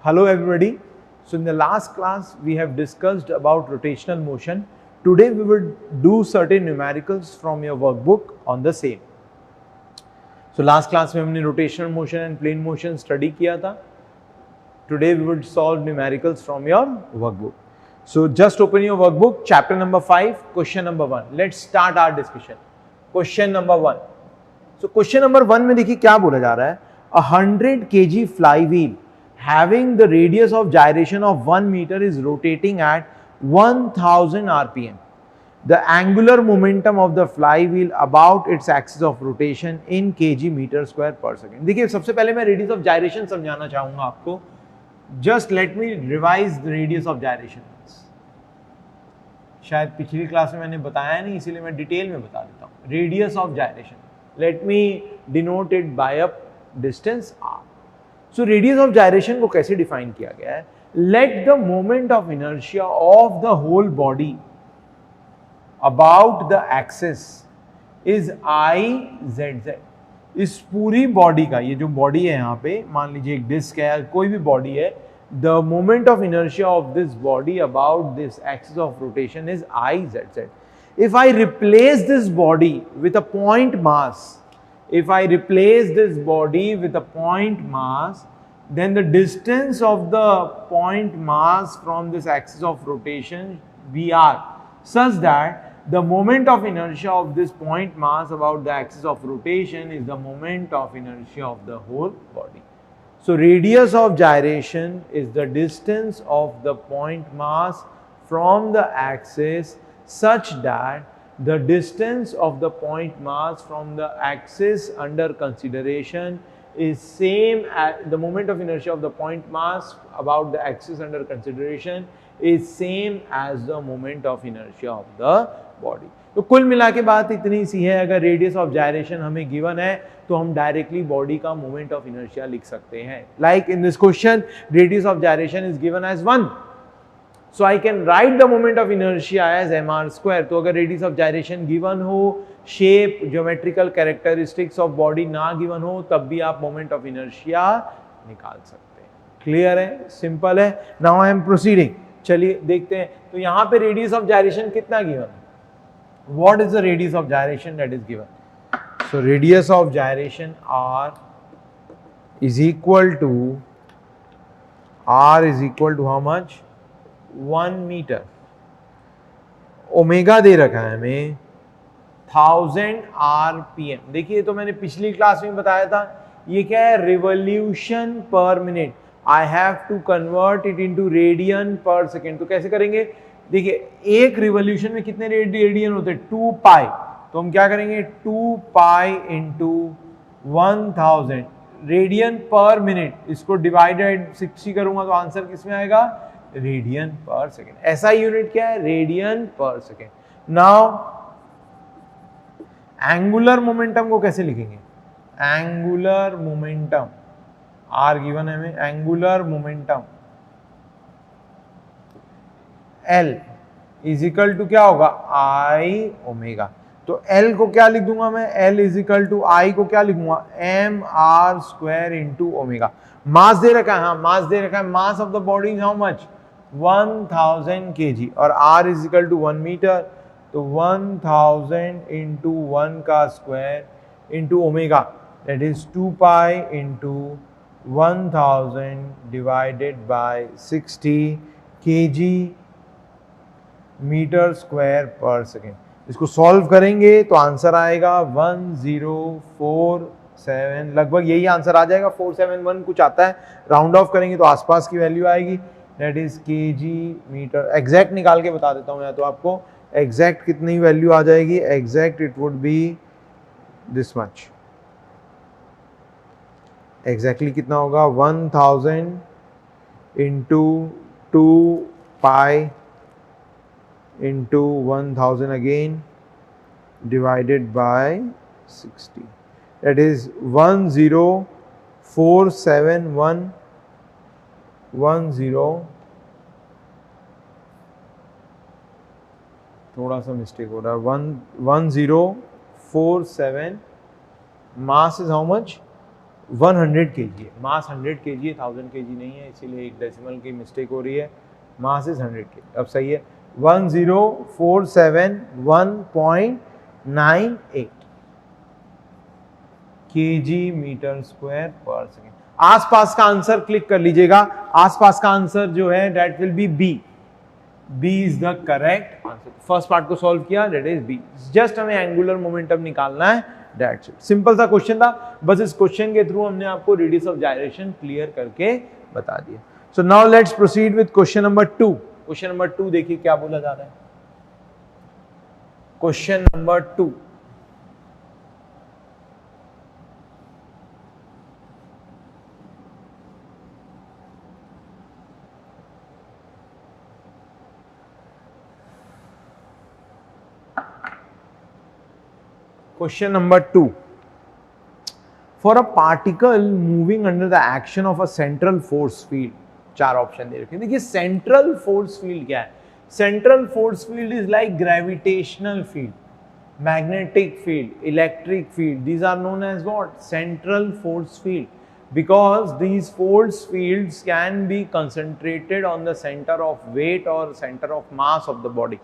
Hello everybody. So in the last class we have discussed about rotational motion. Today we will do certain numericals from your workbook on the same. So last class में हमने rotational motion and plane motion study किया था. Today we will solve numericals from your workbook. So just open your workbook, chapter number 5, question number 1. Let's start our discussion. Question number 1. So question number 1 में देखिए क्या बोला जा रहा है. 100 kg flywheel having the radius of gyration of 1 meter is rotating at 1000 rpm. The angular momentum of the flywheel about its axis of rotation in kg meter square per second. देखिए सबसे पहले मैं radius of gyration समझाना चाहूंगा आपको. Just let me revise the radius of gyration. शायद पिछली class में मैंने बताया नहीं, इसीलिए मैं डिटेल में बता देता हूँ. Radius of gyration. Let me denote it by a distance r. So radius of gyration को कैसे डिफाइन किया गया है? Let the moment of inertia of the whole body about the axis is IZZ. इस पूरी बॉडी का, ये जो बॉडी है यहाँ पे, मान लीजिए एक डिस्क है, कोई भी बॉडी है, the moment of inertia of this body about this axis of rotation is IZZ. If I replace this body with a point mass, then the distance of the point mass from this axis of rotation VR such that the moment of inertia of this point mass about the axis of rotation is the moment of inertia of the whole body. So radius of gyration is the distance of the point mass from the axis such that the distance of the point mass from the axis under consideration is same as the moment of inertia of the point mass about the axis under consideration is same as the moment of inertia of the body. तो कुल मिला के बात इतनी सी है. अगर radius of gyration हमें गिवन है तो हम डायरेक्टली बॉडी का मोमेंट ऑफ इनर्शिया लिख सकते हैं. Like in this question radius of gyration is given as 1. So I can write the moment of inertia as mr square. तो अगर radius of gyration given हो, shape, geometrical characteristics of body ना given हो, तब भी आप moment of inertia निकाल सकते हैं. Clear है? Simple है. Now I am proceeding. चलिए देखते हैं. तो यहाँ पे radius of gyration कितना given है? What is the radius of gyration that is given? So radius of gyration r is equal to how much? 1 meter. Omega दे रखा है हमें 1000 rpm. देखिए तो मैंने पिछली क्लास में बताया था, ये क्या है? Revolution per minute. I have to convert it into radian per second. तो कैसे करेंगे? देखिए एक रिवॉल्यूशन में कितने रेडियन होते हैं? 2 पाई. तो हम क्या करेंगे? 2 पाई इंटू 1000 रेडियन पर मिनट. इसको डिवाइडेड 60 करूंगा तो आंसर किसमें आएगा? Radian per second. ऐसा यूनिट क्या है? Radian per second. Now angular momentum को कैसे लिखेंगे? एंगुलर मोमेंटम आर गिवन है हमें. Angular momentum L is equal to क्या होगा? आई ओमेगा. तो एल को क्या लिख दूंगा मैं? L is equal to I को क्या लिखूंगा? M are square into omega. Mass दे रखा है. हाँ मास दे रखा है. Mass of the body is how much? 1000 kg और r is equal to 1 meter. तो 1000 इंटू 1 का square into omega that is 2 pi into 1000 divided by 60 kg meter square पर सेकेंड. इसको सॉल्व करेंगे तो आंसर आएगा 1047. लगभग यही आंसर आ जाएगा. 471 कुछ आता है. राउंड ऑफ करेंगे तो आसपास की वैल्यू आएगी. That is kg metre. Exact निकाल के बता देता हूं या तो आपको एग्जैक्ट कितनी वैल्यू आ जाएगी. Exact it would B this much. Exactly कितना होगा? 1000 into 2 pi into 1000 again divided by 60. That is 10471 थोड़ा सा मिस्टेक हो रहा है. 1047 mass is how much? 100 kg है, मास 100 kg है, 1000 kg नहीं है, इसीलिए एक डेसिमल की मिस्टेक हो रही है, मास इज 100 kg। अब सही है, 10471.98 kg मीटर स्क्वायर पर सेकेंड। आसपास का आंसर क्लिक कर लीजिएगा, आसपास का आंसर जो है that will be B. B is the correct answer. First part को सॉल्व किया, दैट इज बी। जस्ट हमें एंगुलर मोमेंटम निकालना है, दैट्स इट। सिंपल सा क्वेश्चन था, बस इस क्वेश्चन के थ्रू हमने आपको रेडियस ऑफ जायरेशन क्लियर करके बता दिया। So now let's proceed with question number 2। Question number 2 देखिए क्या बोला जा रहा है। Question number 2, Question number 2. For a particle moving under the action of a central force field, चार ऑप्शन दे रखे हैं। देखिए सेंट्रल फोर्स फील्ड क्या है? Central force field is like gravitational field, magnetic field, electric field. These are known as what? Central force field. Because these force fields can be concentrated on the center of weight or center of mass of the body.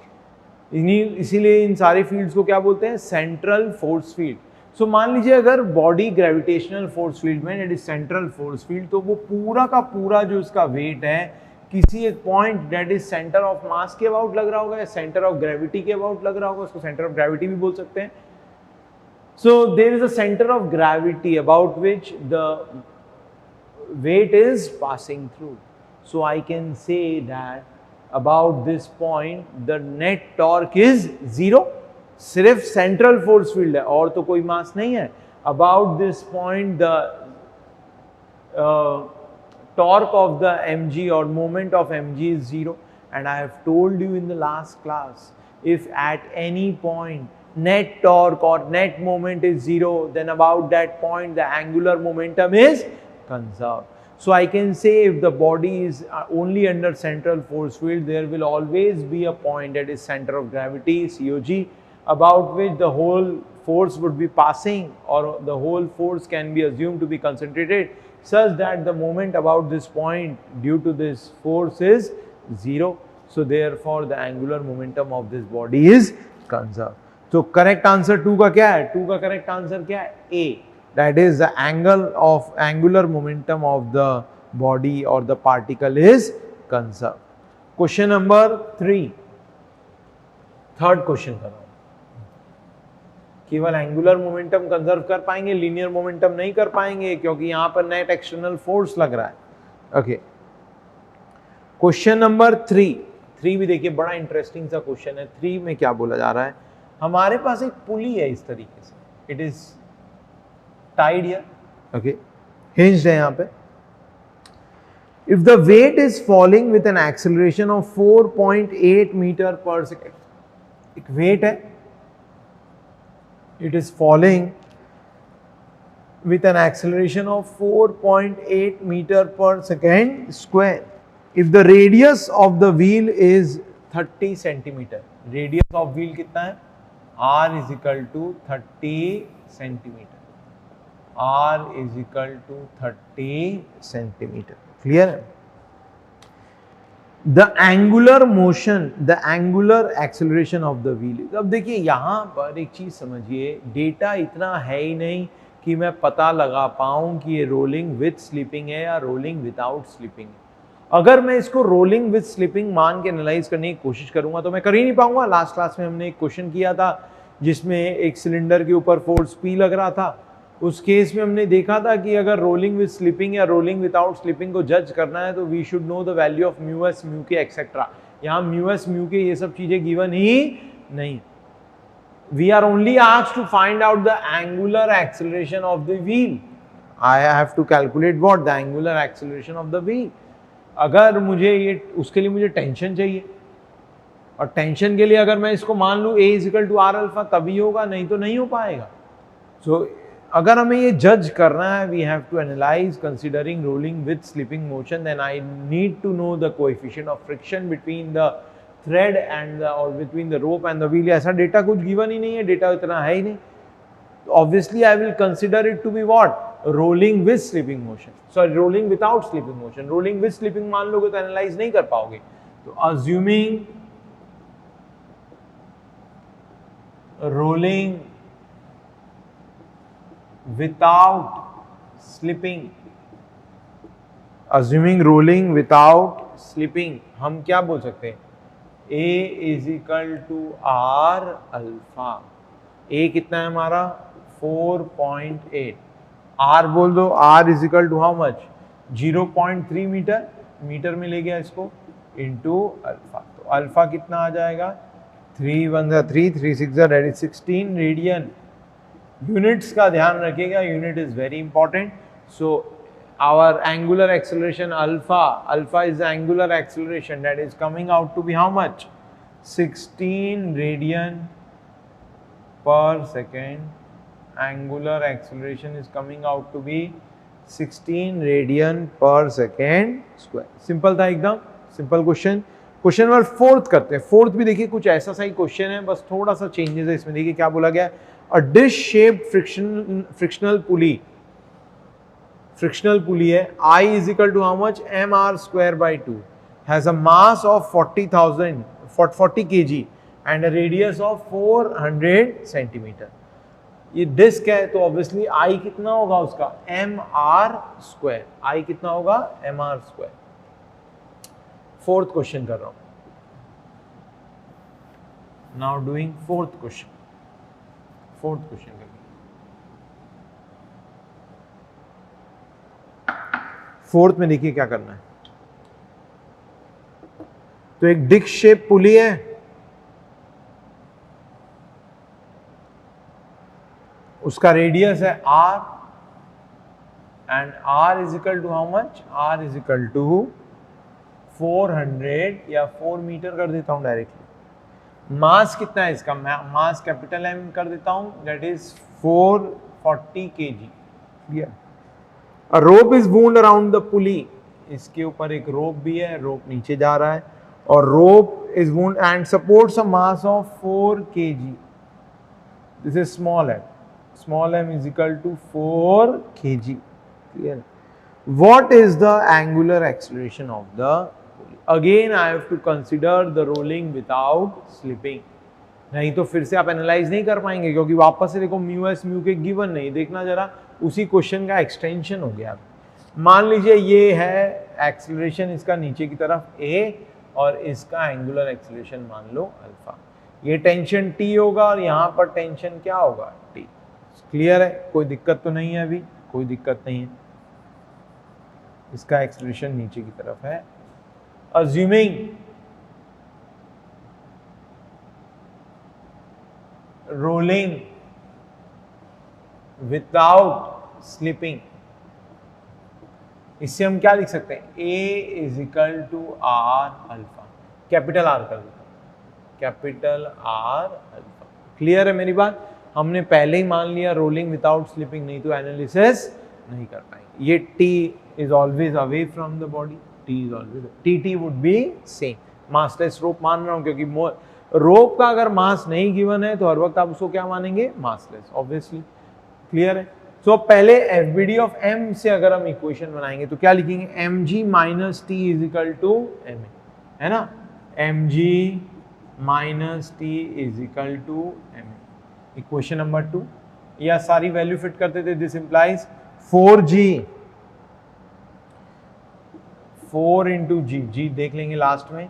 इसीलिए इन सारे fields को क्या बोलते हैं? Central force field. सो मान लीजिए अगर body gravitational force field में, it is central force field, तो वो पूरा का पूरा जो उसका वेट है किसी एक point that is centre of mass के अबाउट लग रहा होगा या सेंटर ऑफ ग्रेविटी के अबाउट लग रहा होगा, उसको सेंटर ऑफ ग्रेविटी भी बोल सकते हैं। So there is a centre of gravity about which the weight is passing through. So I can say that about this point the net torque is 0, सिर्फ सेंट्रल फोर्स फील्ड है और तो कोई मास नहीं है। about this point the torque of the mg or moment of mg is 0, and I have told you in the last class, if at any point net torque or net moment is 0, then about that point the angular momentum is conserved. So I can say if the body is only under central force field, there will always be a point that is center of gravity, COG, about which the whole force would be passing, or the whole force can be assumed to be concentrated such that the moment about this point due to this force is 0. So therefore the angular momentum of this body is conserved. So correct answer 2 का क्या है? 2 का correct answer क्या है? A. That is the angle of angular momentum of the body or the particle is conserved. Question number 3. Third question कर रहा हूं। केवल एंगुलर मोमेंटम कंजर्व कर पाएंगे, लीनियर मोमेंटम नहीं कर पाएंगे क्योंकि यहां पर नेट एक्सटर्नल फोर्स लग रहा है। ओके, क्वेश्चन नंबर 3 भी देखिए बड़ा इंटरेस्टिंग सा क्वेश्चन है। 3 में क्या बोला जा रहा है? हमारे पास एक पुली है इस तरीके से, it is tied here, okay, hinged है यहां पे। If the weight is falling with an acceleration of 4.8 metre per second, एक वेट है, it is falling with an acceleration of 4.8 meter per second square. If the radius of the wheel is 30 centimeter, radius of wheel कितना है? R is equal to 30 centimeter. R is equal to 30 centimeter. Clear है? The angular motion, the angular acceleration of the wheel. अब देखिए यहाँ पर एक चीज समझिए, डेटा इतना है ही नहीं कि मैं पता लगा पाऊँ कि ये रोलिंग विथ स्लिपिंग है या रोलिंग विदाउट स्लिपिंग है। अगर मैं इसको रोलिंग विथ स्लिपिंग मान के एनालाइज करने की कोशिश करूंगा तो मैं कर ही नहीं पाऊंगा। लास्ट क्लास में हमने एक क्वेश्चन किया था जिसमें एक सिलेंडर के ऊपर फोर्स P लग रहा था। उस केस में हमने देखा था कि अगर रोलिंग विद स्लिपिंग या रोलिंग विदाउट स्लिपिंग को जज करना है तो we should know the value of mu S, mu K etcetera. यहाँ म्यू एस, म्यू के ये सब चीजें गिवन ही नहीं। We are only asked to find out the angular acceleration of the wheel. I have to calculate what the angular acceleration of the wheel. अगर मुझे ये, उसके लिए मुझे टेंशन चाहिए, और टेंशन के लिए अगर मैं इसको मान लूँ A is equal to are alpha, तभी होगा, नहीं तो नहीं हो पाएगा। सो अगर हमें ये जज करना है, we have to analyse considering rolling with slipping motion, then I need to know the coefficient of friction between the thread and और between the rope and the wheel. ऐसा डेटा कुछ गिवन ही नहीं है, डेटा इतना है ही नहीं। Obviously I will consider it to be what, rolling with slipping motion, sorry rolling without slipping motion. Rolling with slipping मान लोगे तो एनालाइज नहीं कर पाओगे। तो assuming rolling without sleeping, assuming rolling without sleeping, हम क्या बोल सकते हैं, A is equal to are alpha. A कितना है हमारा 4.8, R बोल दो, R is equal to how much 0.3 metre, metre में ले गया इसको, इंटू अल्फा। तो अल्फा कितना आ जाएगा 3 1 3 3 6 that is 16 रेडियन। यूनिट्स का ध्यान रखिएगा, unit is very important. So our angular acceleration alpha is the angular acceleration that is coming out to be how much 16 radian per second. Angular acceleration is coming out to be 16 radian per second square। Simple था एकदम, simple question. Question number 4 करते हैं। 4 भी देखिए कुछ ऐसा सा ही question है, बस थोड़ा सा चेंजेस है इसमें। देखिए क्या बोला गया, a dish shaped frictional pulley, frictional pulley है, I is equal to how much mr square by 2, has a mass of 40 kg and a radius of 400 centimeter। ये डिस्क है तो ऑब्वियसली I कितना होगा उसका mr square, I कितना होगा mr square। Fourth question कर रहा हूं, now doing fourth question. Fourth question करिए। फोर्थ में देखिए क्या करना है। तो एक डिस्क शेप पुली है, उसका रेडियस है r and r is equal to how much, r is equal to 400 या 4 मीटर कर देता हूं डायरेक्टली। मास कितना है इसका, मास कैपिटल M कर देता हूं, that is 440 kg। Clear. A rope is wound around the pulley, इसके ऊपर एक रोप भी है, रोप नीचे जा रहा है, और रोप is wound and supports a mass of 4 kg। This is small m, small m is equal to 4 kg। Clear? What is the angular acceleration of the pulley? Again I have to consider the rolling without slipping, नहीं तो फिर से आप analyse नहीं कर पाएंगे, क्योंकि वापस से देखो म्यू एस म्यू के गिवन नहीं, देखना जरा उसी क्वेश्चन का एक्सटेंशन हो गया। मान लीजिए ये है एक्सेलरेशन इसका नीचे की तरफ a और इसका एंगुलर एक्सेलरेशन मान लो अल्फा, ये टेंशन t होगा और यहाँ पर टेंशन क्या होगा t। क्लियर है, कोई दिक्कत तो नहीं है, अभी कोई दिक्कत नहीं है। इसका एक्सेलरेशन नीचे की तरफ है। अज्यूमिंग रोलिंग विदाउट स्लिपिंग, इससे हम क्या लिख सकते हैं, A is equal to are alpha, capital R कर देता हूं, कैपिटल R अल्फा। क्लियर है मेरी बात, हमने पहले ही मान लिया रोलिंग विदाउट स्लिपिंग, नहीं तो एनालिसिस नहीं कर पाएंगे। ये T is always away from the body, T is always, TT would be same. Massless rope मान रहा हूं क्योंकि रोप का अगर मास नहीं गिवन है तो हर वक्त आप उसको क्या मानेंगे, मासलेस, ऑब्वियसली। क्लियर है। सो पहले एफबीडी ऑफ m से अगर हम इक्वेशन बनाएंगे तो क्या लिखेंगे, mg minus T is equal to ma, है ना, mg minus T is equal to ma। Equation number 2, या सारी वैल्यू फिट करते थे, दिस इंप्लाइज 4g 4 इंटू जी देख लेंगे लास्ट में,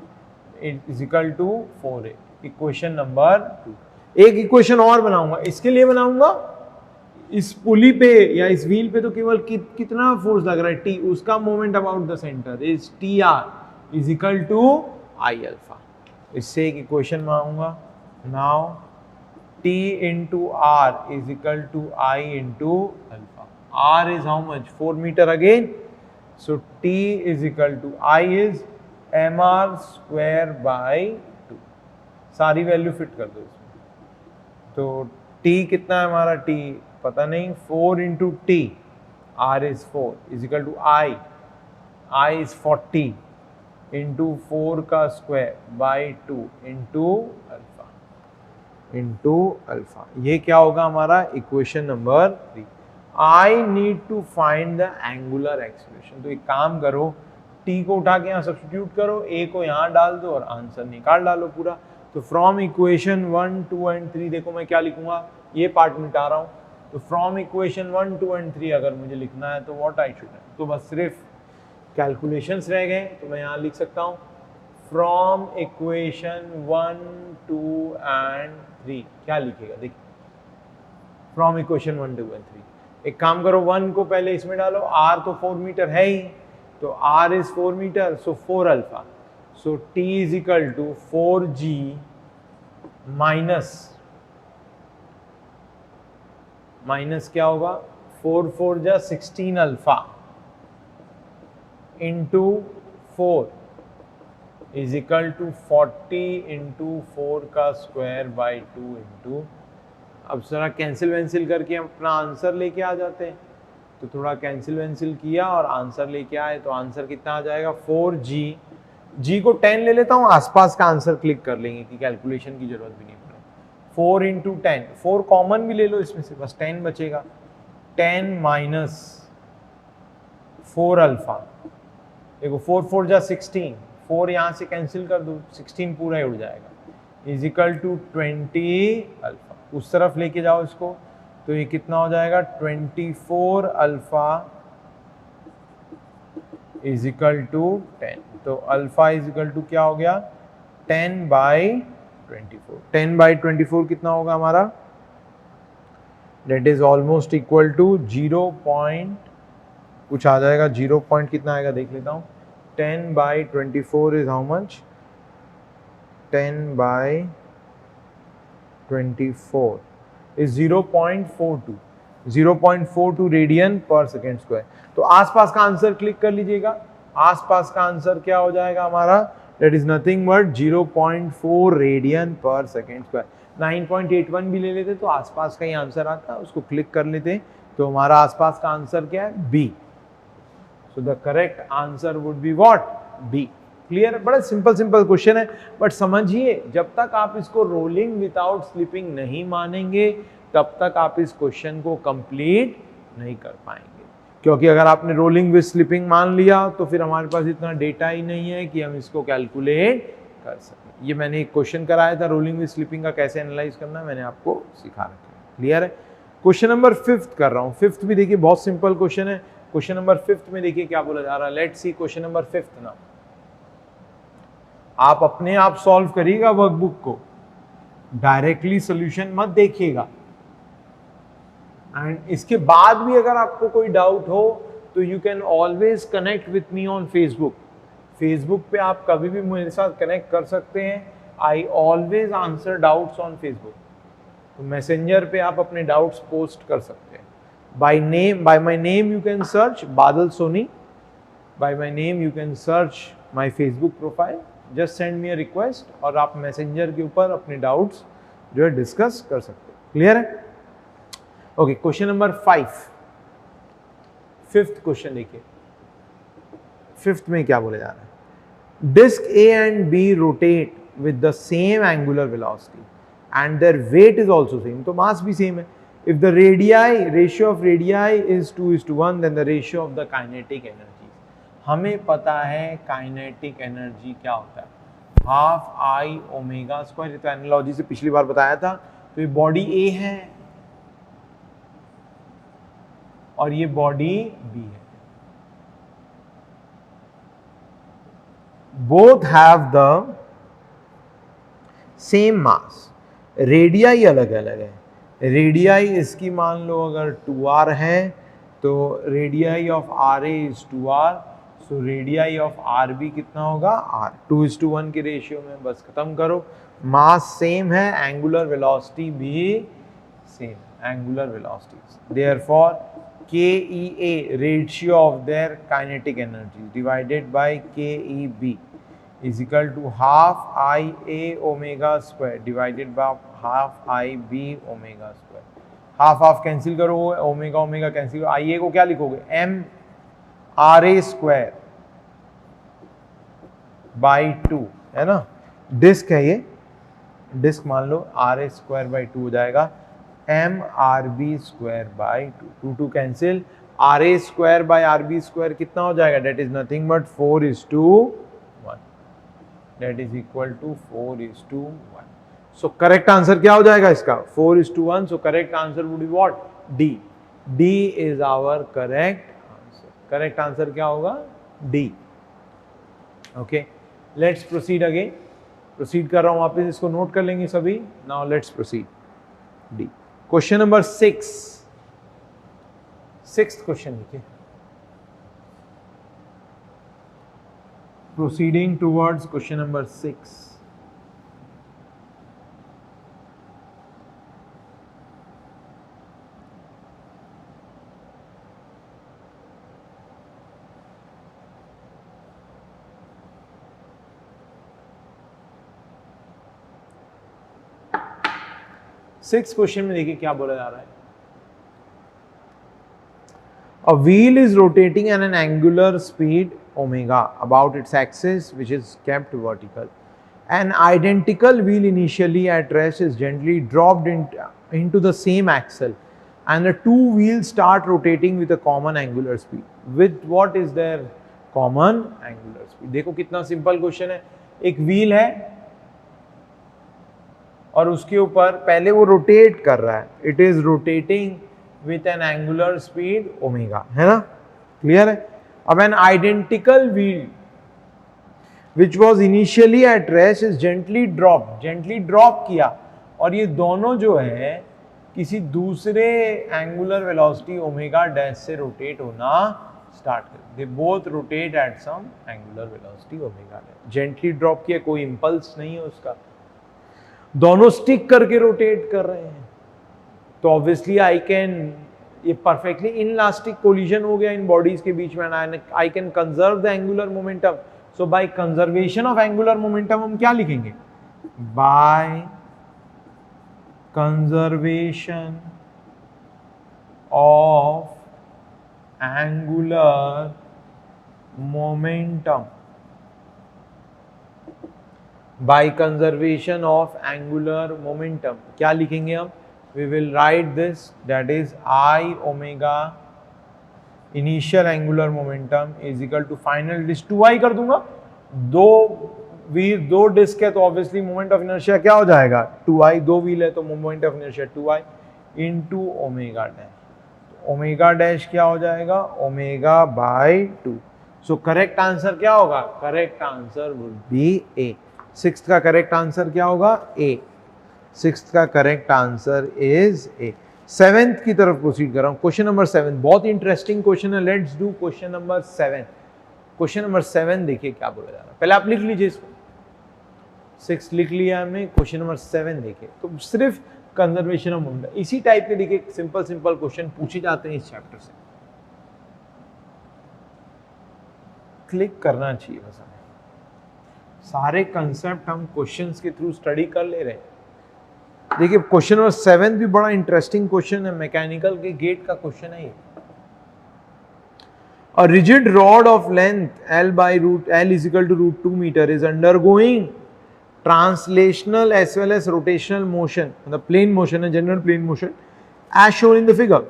is equal to 4a। Equation number 2। एक इक्वेशन और बनाऊंगा, इसके लिए बनाऊंगा इस पुली पे या इस व्हील पे तो केवल कितना फोर्स लग रहा है T, उसका moment about the centre is TR is equal to I alpha. इससे एक इक्वेशन बनाऊंगा, now T into R is equal to I into alpha. R is how much 4 metre again, so T is equal to I is mr square by 2। सारी value fit कर दो इसमें। तो T कितना है हमारा, T पता नहीं, 4 into T, R is 4 is equal to I is 40 into 4 का स्क्वायर बाई 2 इंटू अल्फा। ये क्या होगा हमारा equation number 3। I need to find the angular acceleration. तो एक काम करो, टी को उठा के यहाँ सब्स्टिट्यूट करो, ए को यहाँ डाल दो और आंसर निकाल डालो पूरा। तो फ्रॉम इक्वेशन 1, 2 एंड 3 देखो मैं क्या लिखूंगा, ये पार्ट मिटा रहा हूँ। तो फ्रॉम इक्वेशन 1, 2 एंड 3 अगर मुझे लिखना है तो व्हाट आई शुड, तो बस सिर्फ कैलकुलेशंस रह गए। तो मैं यहाँ लिख सकता हूँ फ्रॉम इक्वेशन 1, 2 एंड 3 क्या लिखेगा, देखिए फ्रॉम इक्वेशन 1, 2 एंड 3। एक काम करो, 1 को पहले इसमें डालो, r तो 4 मीटर है ही, तो r is 4 metre, so 4 alpha, so t is equal to 4g minus क्या होगा, 4 4 जा 16 alpha into 4 is equal to 40 into 4 का स्क्वायर बाई 2 इंटू, अब जरा कैंसिल वैंसिल करके हम अपना आंसर लेके आ जाते हैं। तो थोड़ा कैंसिल वैंसिल किया और आंसर लेके आए, तो आंसर कितना आ जाएगा 4g, g को 10 ले लेता हूँ, आसपास का आंसर क्लिक कर लेंगे कि कैलकुलेशन की जरूरत भी नहीं पड़े। 4 इंटू 10, 4 कॉमन भी ले लो इसमें से, बस 10 बचेगा, 10 माइनस 4 अल्फा, देखो 4 4 जा 16, 4 यहाँ से कैंसिल कर दो, 16 पूरा ही उड़ जाएगा, इज इक्वल टू 20 अल्फा। उस तरफ लेके जाओ इसको, तो ये कितना हो जाएगा 24 अल्फा इज इक्वल टू 10। तो अल्फा इज इक्वल टू क्या हो गया 10/24। 10/24 कितना होगा हमारा, that is almost equal to 0 point कुछ आ जाएगा, 0 पॉइंट कितना आएगा देख लेता हूँ। 10/24 is how much, 10/24 is 0.42 radian per second square. तो आसपास का आंसर क्लिक कर लीजिएगा, आसपास का आंसर क्या हो जाएगा हमारा, that is nothing but 0.4 radian per second square. 9.81 भी ले लेते तो आसपास का ही आंसर आता, उसको क्लिक कर लेते तो हमारा आसपास का आंसर क्या है, B. So the correct answer would be what, B. Clear, बड़ा सिंपल क्वेश्चन है, बट समझिए जब तक आप इसको रोलिंग विदाउट स्लिपिंग नहीं मानेंगे तब तक आप इस क्वेश्चन को कंप्लीट नहीं कर पाएंगे। क्योंकि अगर आपने रोलिंग विद स्लिपिंग मान लिया तो फिर हमारे पास इतना डेटा ही नहीं है कि हम इसको कैलकुलेट कर सकें। ये मैंने एक क्वेश्चन कराया था रोलिंग विद स्लिपिंग का, कैसे एनालाइज करना है मैंने आपको सिखा रखा है। क्लियर है। क्वेश्चन नंबर 5 कर रहा हूँ। 5 भी देखिए बहुत सिंपल क्वेश्चन है। क्वेश्चन नंबर 5 में देखिए क्या बोला जा रहा है। लेट्स सी क्वेश्चन नंबर 5 ना, आप अपने आप सॉल्व करिएगा वर्कबुक को, डायरेक्टली सॉल्यूशन मत देखिएगा। एंड इसके बाद भी अगर आपको कोई डाउट हो तो you can always connect with me on Facebook. Facebook पे आप कभी भी मेरे साथ कनेक्ट कर सकते हैं। I always answer doubts on Facebook. तो मैसेंजर पे आप अपने डाउट्स पोस्ट कर सकते हैं। By name, by my name you can search Badal Soni. By my name you can search my Facebook profile. Just send me a request और आप messenger के ऊपर अपने डाउट्स जो है डिस्कस कर सकते हैं। क्लियर है। Okay, question number 5, 5th question देखिए। 5th में क्या बोले जा रहा है, disc A and B rotate with the same angular velocity and their weight is also same. तो मास भी सेम है। If the ratio of radii is 2:1 then the ratio of the kinetic energy. हमें पता है kinetic energy क्या होता है, half I omega square. तो एनालॉजी से पिछली बार बताया था। तो ये बॉडी ए है और ये बॉडी बी है। Both have the same mass. Radii अलग अलग है। रेडियाई इसकी मान लो अगर 2r है तो radii of R A is 2r। So radii of R B कितना होगा, r। 2:1 के रेशियो में। बस खत्म करो। मास सेम है, एंगुलर वेलोसिटी भी same, angular velocity. Therefore KEA, ratio of their kinetic energy divided by KEB is equal to half IA omega square divided by half IB omega square। Half half cancel करो, omega omega cancel करो। IA को क्या लिखोगे, M RA square by 2 है ना। Disc है ये, disc मान लो RA स्क्वायर बाई 2 हो जाएगा। M R B square by 2, 2 cancel, R A square by R B square कितना हो जाएगा, that is nothing but 4:1, that is equal to 4:1. So correct answer क्या हो जाएगा इसका, 4:1. So correct answer would be what, D. D is our correct answer. Correct answer क्या होगा, D. Okay, let's proceed again. Proceed कर रहा हूं वापस, इसको नोट कर लेंगे सभी. Now let's proceed. D. Question number 6, sixth question लिखिए. Proceeding towards question number 6. Six question में देखिए क्या बोला जा रहा है. A wheel is rotating at an angular speed omega about its axis, which is kept vertical. An identical wheel initially at rest is gently dropped into the same axle, and the two wheels start rotating with a common angular speed. With what is their common angular speed? देखो कितना simple question है. एक wheel है और उसके ऊपर पहले वो रोटेट कर रहा है. It is rotating with an angular speed omega, है ना, क्लियर है. अब an identical wheel which was initially at rest is gently drop किया, और ये दोनों जो है किसी दूसरे एंगुलर वेलोसिटी ओमेगा डैश से रोटेट होना स्टार्ट कर. They both rotate at some angular velocity omega dash. Gently drop किया, कोई इंपल्स नहीं है उसका, दोनों स्टिक करके रोटेट कर रहे हैं. तो ऑब्वियसली आई कैन, ये परफेक्टली इनलास्टिक कोलिजन हो गया इन बॉडीज के बीच में. I can conserve the angular momentum. So by conservation of angular momentum हम क्या लिखेंगे, by conservation of angular momentum, by conservation of angular momentum क्या लिखेंगे हम, we will write this, that is I omega initial angular momentum is equal to final disk 2i कर दूंगा. दो disc है तो ऑब्वियसली मोमेंट ऑफ इनर्शिया क्या हो जाएगा 2i, दो व्हील है तो moment of inertia 2i into omega dash. Omega dash क्या हो जाएगा, omega by 2. So correct answer क्या होगा, correct answer would B A. Sixth का करेक्ट आंसर क्या होगा, ए. सिक्स्थ का correct answer is a. Seventh की तरफ प्रोसीड कर रहा हूं. क्वेश्चन नंबर 7 बहुत इंटरेस्टिंग क्वेश्चन है. Let's do question number 7. Question number 7 देखिए क्या बोला जा रहा है. पहले आप लिख लीजिए इसको, 6 लिख लिया हमने. क्वेश्चन नंबर 7 देखिए, तो सिर्फ कंजर्वेशन ऑफ मोमेंटम, इसी टाइप के देखिए सिंपल क्वेश्चन पूछे जाते हैं इस चैप्टर से. क्लिक करना चाहिए बस हमें. सारे कंसेप्ट हम क्वेश्चंस के थ्रू स्टडी कर ले रहे हैं. देखिए क्वेश्चन नंबर 7 भी बड़ा इंटरेस्टिंग क्वेश्चन है, मैकेनिकल के गेट का क्वेश्चन है ये. A rigid rod of length L by root L is equal to root 2 meter is undergoing translational as well as rotational motion, the plane motion and general plane motion as shown in the figure.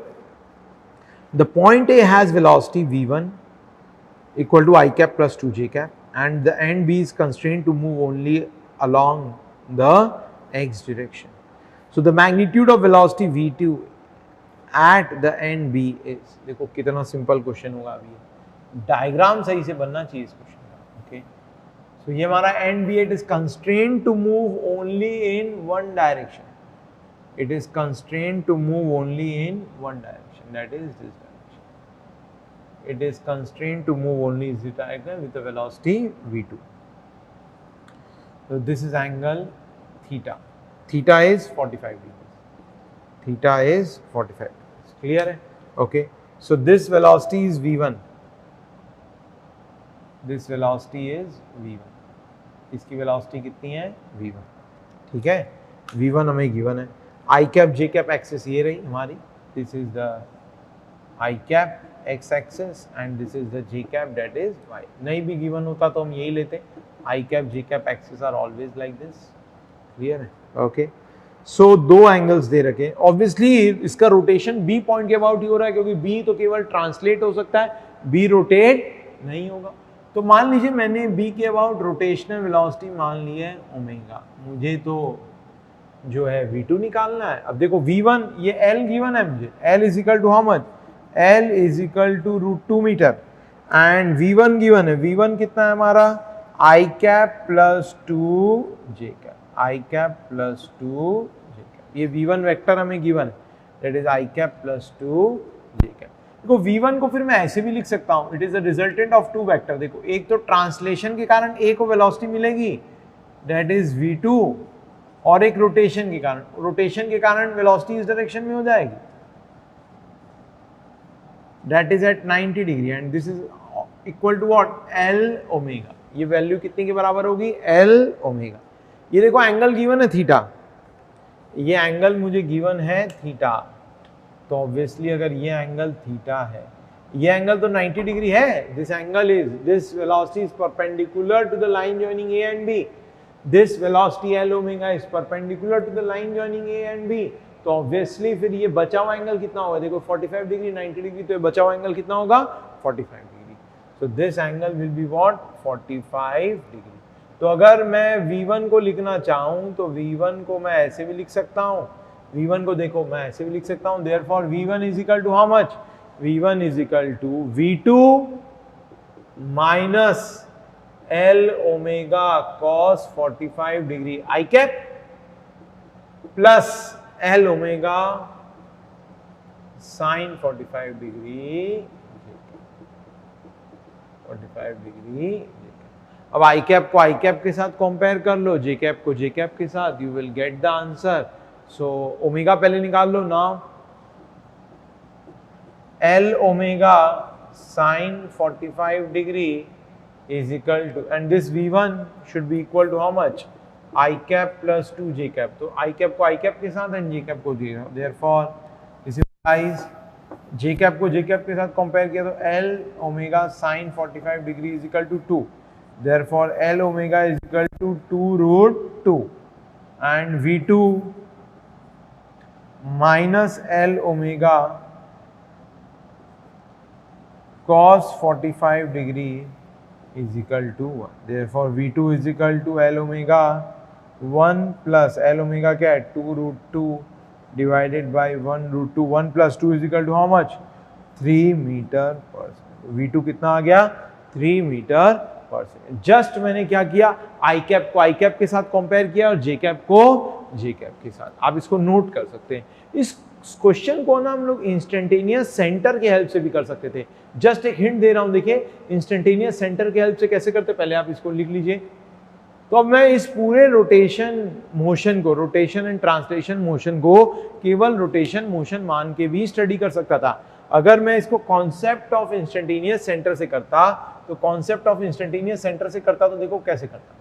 The point A has velocity v1 equal to I cap plus 2j cap, and the end B is constrained to move only along the x direction. So the magnitude of velocity v2 at the end B is, देखो कितना simple question होगा. अभी diagram सही से बनना चाहिए इस question का. ओके, सो ये हमारा end B, it is constrained to move only in one direction. It is constrained to move only in one direction, that is this direction. It is constrained to move only इस direction with the velocity v2. So this is angle theta. Theta is 45 degrees. Theta is 45 degrees. Clear है? Okay. So this velocity is v1. This velocity is v1. इसकी velocity कितनी है? v1. ठीक है? v1 हमें given है. I cap j cap axis ये रही हमारी. This is the I cap x axis and this is the j cap, that is y. नहीं भी given होता तो हम यही लेते. I cap j cap axis are always like this. Clear है? Okay. सो दो एंगल्स दे रखे, ऑब्वियसली इसका रोटेशन बी पॉइंट के अबाउट ही हो रहा है, क्योंकि बी तो केवल ट्रांसलेट हो सकता है, बी रोटेट नहीं होगा। तो मान लीजिए मैंने बी के अबाउट रोटेशनल वेलोसिटी मान ली है ओमेगा, मुझे तो जो है v2 निकालना है। अब देखो v1, ये l गिवन है मुझे, l is equal to how much, l is equal to √2 metre, and v1 given है, v1 कितना है हमारा i cap plus 2 j cap, i cap plus 2 j cap, ये v1 वेक्टर हमें गिवन है, that is i cap plus 2 j cap. देखो v1 को फिर मैं ऐसे भी लिख सकता हूं, it is a resultant of two vector. देखो एक तो ट्रांसलेशन के कारण a को वेलोसिटी मिलेगी, दैट इज v2, और एक रोटेशन के कारण वेलोसिटी इस डायरेक्शन में हो जाएगी, that is at 90 degree, and this is equal to what, L omega. ये वैल्यू कितने के बराबर होगी, एल ओमेगा। ये देखो एंगल गिवन है थीटा, ये एंगल मुझे गिवन है थीटा, तो ऑब्वियसली अगर ये एंगल थीटा है, ये एंगल तो 90 डिग्री है, this angle is, this velocity is perpendicular to the line joining A and B, this velocity L omega is perpendicular to the line joining A and B, तो obviously फिर ये बचा हुआ angle कितना होगा, देखो 45 डिग्री 90 डिग्री, तो ये बचा हुआ एंगल कितना होगा 45 degree, so this angle will be what 45 degree. तो अगर मैं v1 को लिखना चाहूं तो v1 को मैं ऐसे भी लिख सकता हूं, v1 को देखो मैं ऐसे भी लिख सकता हूं, therefore v1 is equal to how much, v1 is equal to v2 minus L omega cos 45 degree I cap plus L omega sine 45 degree 45 degree. अब आई कैप को आई कैप के साथ कंपेयर कर लो, जे कैप को जे कैप के साथ, you will get the answer. So omega पहले निकाल लो, now L omega sine 45 degree is equal to, and this v1 should be equal to how much, I cap plus 2 j cap, तो I cap को I cap के साथ and j cap को j cap, therefore this implies j cap को j cap के साथ compare किया तो L omega sin 45 degree is equal to 2, therefore L omega is equal to 2 root 2, and v2 minus L omega cos 45 degree is equal to 1, therefore v2 is equal to L omega 1 plus L omega क्या है 2 root 2 divided by 1 root 2, 1 plus 2 is equal to how much 3 metre per second. v2 कितना आ गया 3 metre per second. Just मैंने क्या किया, आई cap को आई cap के साथ कंपेयर किया और जे कैप को जे कैप के साथ। आप इसको नोट कर सकते हैं। इस क्वेश्चन को ना हम लोग इंस्टेंटेनियस सेंटर के हेल्प से भी कर सकते थे। जस्ट एक हिंट दे रहा हूं, देखिए इंस्टेंटेनियस सेंटर के हेल्प से कैसे करते, पहले आप इसको लिख लीजिए। तो अब मैं इस पूरे रोटेशन मोशन को, रोटेशन एंड ट्रांसलेशन मोशन को केवल रोटेशन मोशन मान के भी स्टडी कर सकता था। अगर मैं इसको कॉन्सेप्ट ऑफ इंस्टेंटेनियस सेंटर से करता, तो कॉन्सेप्ट ऑफ इंस्टेंटेनियस सेंटर से करता तो देखो कैसे करता।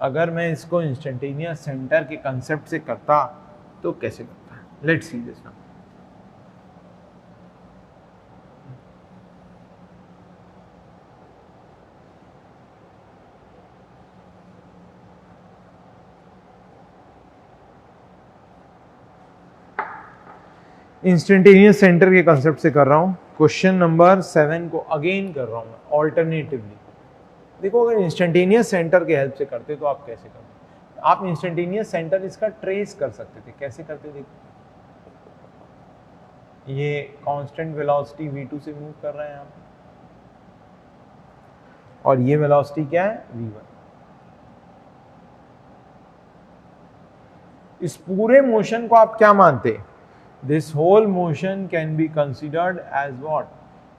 अगर मैं इसको इंस्टेंटेनियस सेंटर के कंसेप्ट से करता तो कैसे करता है, let's see this now. Instantaneous centre के कंसेप्ट से कर रहा हूं। क्वेश्चन नंबर 7 को अगेन कर रहा हूं मैं ऑल्टरनेटिवली। देखो अगर इंस्टेंटेनियस सेंटर के हेल्प से करते तो आप कैसे करते, आप इंस्टेंटेनियस सेंटर इसका ट्रेस कर सकते थे। कैसे करते, देखो ये कांस्टेंट वेलोसिटी v2 से मूव कर रहे हैं आप, और ये वेलोसिटी क्या है v1। इस पूरे मोशन को आप क्या मानते, this whole motion can be considered as what,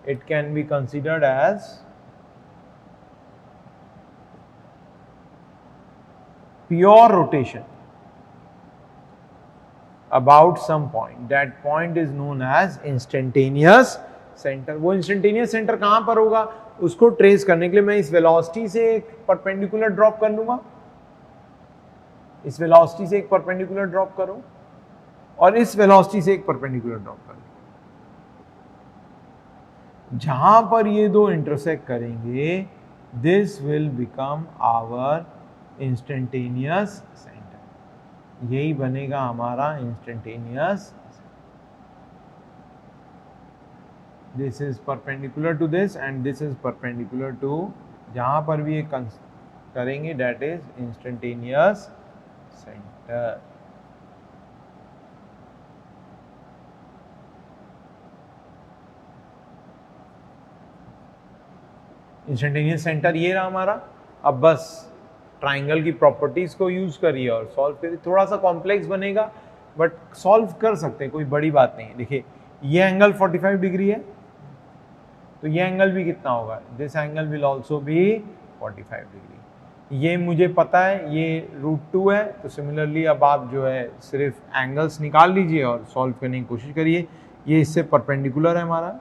it can be considered as pure rotation about some point, that point is known as instantaneous center। वो instantaneous center कहां पर होगा, उसको ट्रेस करने के लिए मैं इस वेलोसिटी से एक परपेंडिकुलर ड्रॉप कर लूंगा, इस वेलोसिटी से एक परपेंडिकुलर ड्रॉप करो और इस वेलोसिटी से एक परपेंडिकुलर ड्रॉप कर लो। जहां पर ये दो इंटरसेक्ट करेंगे, this will become our instantaneous centre. यही बनेगा हमारा instantaneous. This is perpendicular to this and this is perpendicular to, जहां पर भी ये करेंगे that is instantaneous centre. Instantaneous centre ये रहा हमारा। अब बस ट्राइंगल की प्रॉपर्टीज को यूज करिए और सॉल्व करिए। थोड़ा सा कॉम्प्लेक्स बनेगा बट सॉल्व कर सकते हैं, कोई बड़ी बात नहीं है। देखिए ये एंगल 45 डिग्री है, तो ये एंगल भी कितना होगा, this angle will also be 45 degree. ये मुझे पता है ये √2 है, तो सिमिलरली अब आप जो है सिर्फ एंगल्स निकाल लीजिए और सॉल्व करने की कोशिश करिए। ये इससे परपेंडिकुलर है हमारा,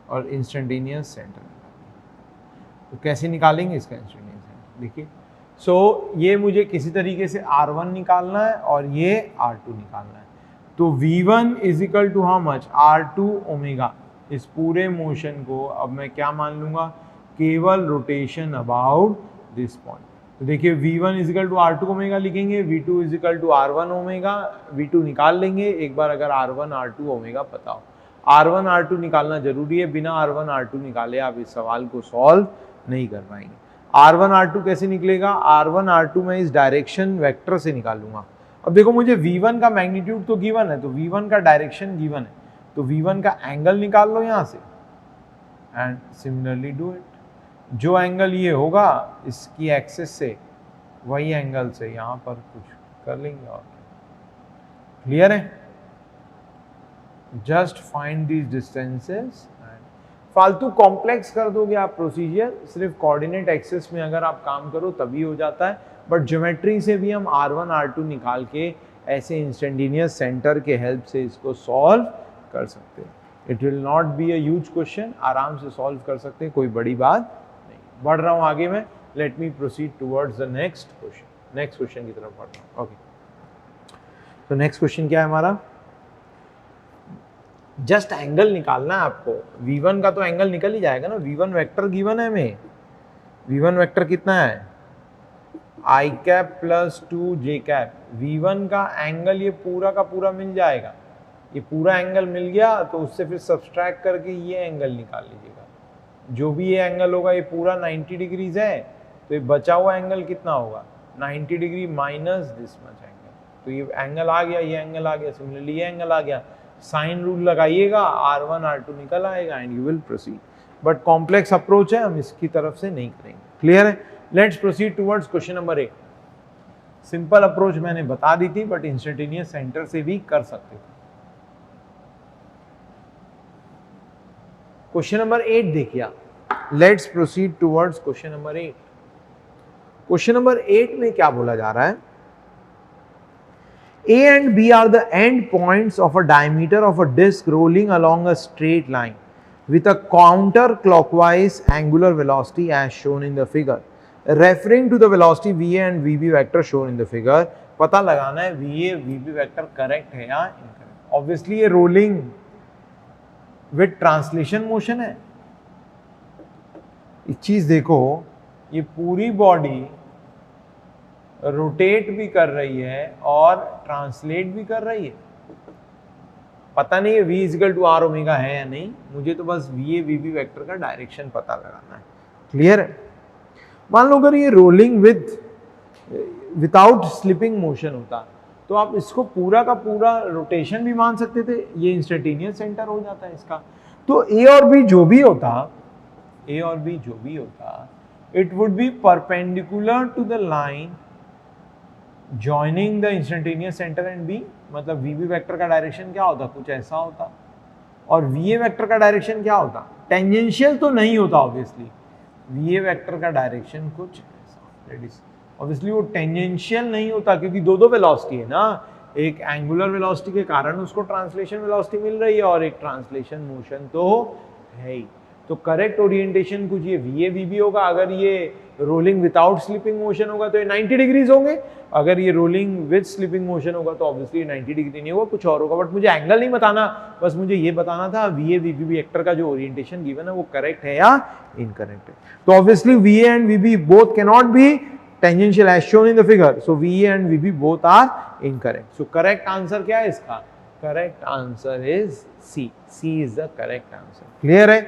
और इंस्टेंटेनियस सेंटर। तो कैसे निकालेंगे इसका इंस्टेंटेनियस सेंटर, देखिए सो ये मुझे किसी तरीके से R1 निकालना है और ये R2 निकालना है। तो V1 is equal to how much, R2 omega. इस पूरे मोशन को अब मैं क्या मान लूंगा, केवल रोटेशन अबाउट दिस पॉइंट। तो देखिए V1 is equal to R2 omega लिखेंगे, V2 is equal to R1 omega, V2 निकाल लेंगे एक बार अगर R1 R2 ओमेगा पता हो। R1 R2 निकालना जरूरी है, बिना R1 R2 निकाले आप इस सवाल को सॉल्व नहीं कर पाएंगे। R1 R2 कैसे निकलेगा, R1 R2 मैं इस डायरेक्शन वेक्टर से निकालूंगा। अब देखो मुझे V1 का मैग्नीट्यूड तो गिवन है, तो V1 का डायरेक्शन गिवन है, तो V1 का एंगल निकाल लो यहां से एंड सिमिलरली डू इट। जो एंगल ये होगा इसकी एक्सिस से, वही एंगल से यहां पर कुछ कर लेंगे। और क्लियर है, जस्ट फाइंड दीज डिस्टेंसेस। फालतू कॉम्प्लेक्स कर दोगे आप प्रोसीजर, सिर्फ कोऑर्डिनेट एक्सिस में अगर आप काम करो तभी हो जाता है, बट ज्योमेट्री से भी हम R1 R2 निकाल के ऐसे इंस्टेंटेनियस सेंटर के हेल्प से इसको सॉल्व कर सकते हैं। It will not be a huge question, आराम से सॉल्व कर सकते हैं, कोई बड़ी बात नहीं। बढ़ रहा हूँ आगे में, let me proceed towards the next question. Next question की तरफ बढ़ रहा हूँ। ओके, तो नेक्स्ट क्वेश्चन क्या है हमारा, जस्ट एंगल निकालना है आपको। V1 का तो एंगल निकल ही जाएगा ना, V1 वेक्टर गिवन है हमें। V1 वेक्टर कितना है, I cap plus 2j cap. V1 का एंगल ये पूरा का पूरा मिल जाएगा, ये पूरा एंगल मिल गया तो उससे फिर सब्सट्रैक्ट करके ये एंगल निकाल लीजिएगा। जो भी ये एंगल होगा ये पूरा 90 डिग्रीज है, तो ये बचा हुआ एंगल कितना होगा, 90 degree minus this much angle. तो ये एंगल आ गया, ये एंगल आ गया, सिमिलरली ये एंगल आ गया। साइन रूल लगाइएगा, R1 R2 निकल आएगा and you will proceed. But complex approach है, हम इसकी तरफ से नहीं करेंगे। क्लियर है, let's proceed towards question number 8। Simple approach मैंने बता दी थी, बट इंस्टेंटेनियस सेंटर से भी कर सकते थे। क्वेश्चन नंबर 8 देखिए, let's proceed towards question number 8। Question number 8 में क्या बोला जा रहा है, A and B are the end points of a diameter of a disc rolling along a straight line with a counterclockwise angular velocity as shown in the figure. Referring to the velocity VA and VB vector shown in the figure, पता लगाना है VA VB vector correct है या incorrect। Obviously ये rolling with translation motion है। एक चीज देखो, ये पूरी बॉडी रोटेट भी कर रही है और ट्रांसलेट भी कर रही है। पता नहीं है V equal to R omega है या नहीं, मुझे तो बस VA VB वेक्टर का डायरेक्शन पता लगाना है। क्लियर है, मान लो अगर ये रोलिंग विदाउट स्लिपिंग मोशन होता तो आप इसको पूरा का पूरा रोटेशन भी मान सकते थे, ये इंस्टेंटेनियस सेंटर हो जाता है इसका। तो A और B जो भी होता, it would be perpendicular to the line joining the instantaneous centre and B. मतलब VB वेक्टर का डायरेक्शन क्या होता, कुछ ऐसा होता, और VA वेक्टर का डायरेक्शन क्या होता, टेंजेंशियल तो नहीं होता ऑब्वियसली। VA वेक्टर का डायरेक्शन कुछ ऐसा, ऑब्वियसली वो टेंजेंशियल नहीं होता क्योंकि दो वेलोसिटी है ना, एक एंगुलर वेलोसिटी के कारण उसको ट्रांसलेशन वेलोसिटी मिल रही है और एक ट्रांसलेशन मोशन तो है ही। तो करेक्ट ओरिएंटेशन कुछ ये वी ए वी बी होगा। अगर ये रोलिंग विदाउट स्लिपिंग मोशन होगा तो ये 90 डिग्रीज होंगे, अगर ये रोलिंग विद स्लिपिंग मोशन होगा तो ऑब्वियसली 90 डिग्री नहीं होगा, कुछ और होगा। बट मुझे एंगल नहीं बताना, बस मुझे ये बताना था V A V B vector का जो ओरिएंटेशन गिवन है वो करेक्ट है या इनकरेक्ट है। तो obviously V A and V B both can not be tangential as shown in the figure, so V A and V B both are incorrect. So correct answer क्या है इसका? Correct answer is C, C is the correct answer. Clear है?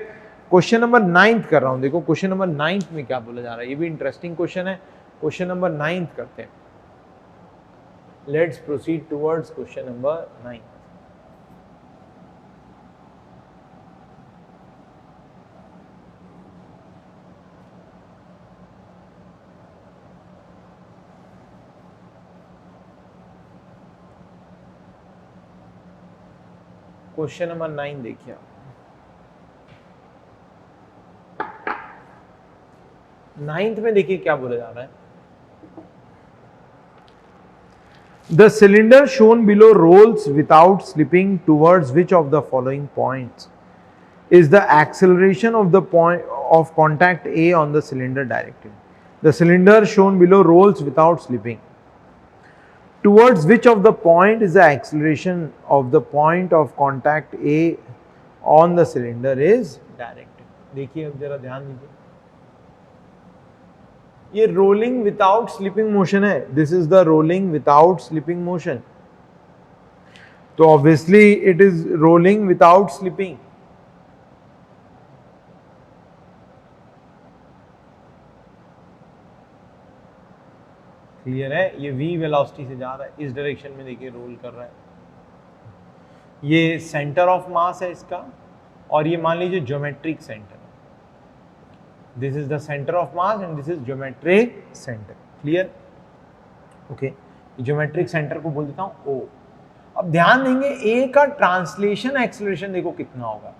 Question number 9 कर रहा हूं, देखो question number 9 में क्या बोला जा रहा है, ये भी इंटरेस्टिंग क्वेश्चन है। क्वेश्चन नंबर 9 करते हैं। Let's proceed towards question number 9। Question number 9 देखिए आप। 9th में देखिए क्या बोला जा रहा है। The cylinder shown below rolls without slipping towards which of the following points is the acceleration of the point of contact A on the cylinder directed? The cylinder shown below rolls without slipping. Towards which of the point is the acceleration of the point of contact A on the cylinder is directed? देखिए अब जरा ध्यान दीजिए, ये rolling without slipping motion है, this is the rolling without slipping motion, तो obviously it is rolling without slipping. Clear है? ये v वेलोसिटी से जा रहा है, इस डायरेक्शन में देखिए रोल कर रहा है, ये सेंटर ऑफ मास है इसका, और ये मान लीजिए geometric centre, this is the centre of mass and this is geometric centre. Clear? Okay, geometric centre को बोल देता हूं O। अब ध्यान देंगे A का ट्रांसलेशन एक्सेलरेशन देखो कितना होगा।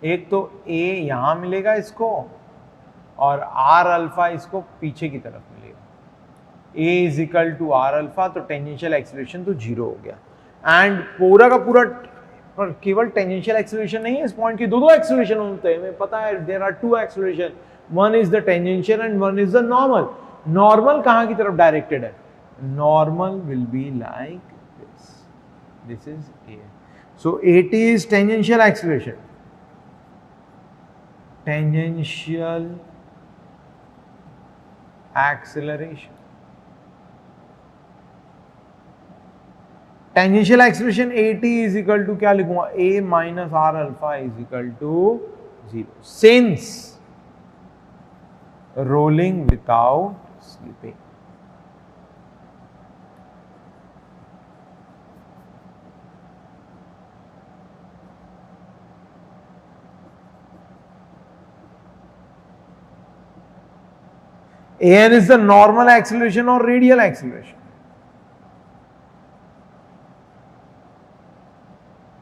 एक तो A यहां मिलेगा इसको, और R अल्फा इसको पीछे की तरफ मिलेगा। A is equal to R alpha, तो टेंजेंशियल एक्सेलरेशन तो 0 हो गया। एंड पूरा का पूरा, पर केवल टेंजेंशियल एक्सेलरेशन नहीं है, इस पॉइंट की दो एक्सेलरेशन होते हैं, हमें पता है there are two acceleration, one is the tangential and one is the normal. Normal कहां की तरफ डायरेक्टेड है? Normal will be like this, this is A, so AT is tangential acceleration, tangential acceleration, tangential acceleration AT is equal to क्या लिखूंगा? A minus R alpha is equal to 0, since rolling without slipping. AN is the normal acceleration or radial acceleration?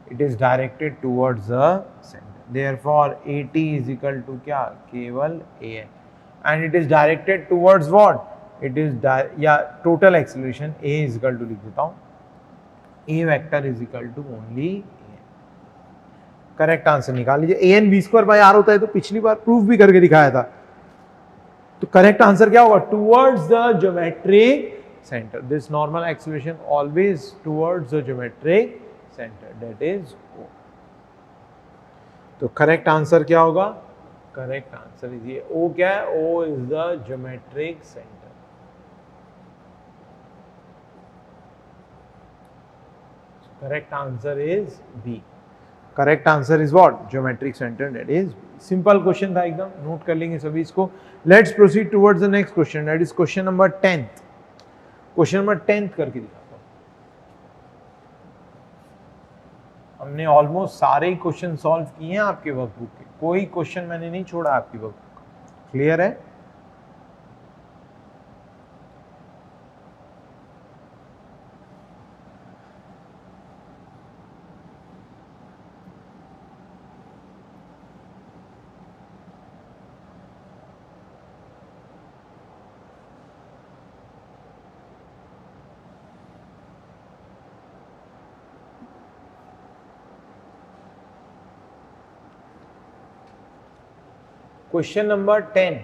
It is directed towards the center. Therefore, AT is equal to क्या? केवल AN. And it is directed towards what? It is total acceleration A is equal to लिख देता हूं, A vector is equal to only AN. Correct answer निकाल लीजिए। AN v²/r होता है, तो पिछली बार प्रूफ भी करके दिखाया था। तो करेक्ट आंसर क्या होगा? Towards the geometric centre, this normal acceleration always towards the geometric centre, that is O। तो करेक्ट आंसर क्या होगा? करेक्ट आंसर इज ये O। क्या है? O is the geometric centre. Correct answer is B। Correct answer is what? Geometric centre, that is. Simple question था एकदम, note कर लेंगे सभी इसको। Let's proceed towards the next question, that is question number 10th। Question number 10th करके दिखाता हूं। हमने ऑलमोस्ट सारे ही क्वेश्चन सॉल्व किए हैं आपके वर्कबुक के, कोई क्वेश्चन मैंने नहीं छोड़ा आपकी वर्कबुक का। क्लियर है? Question number 10.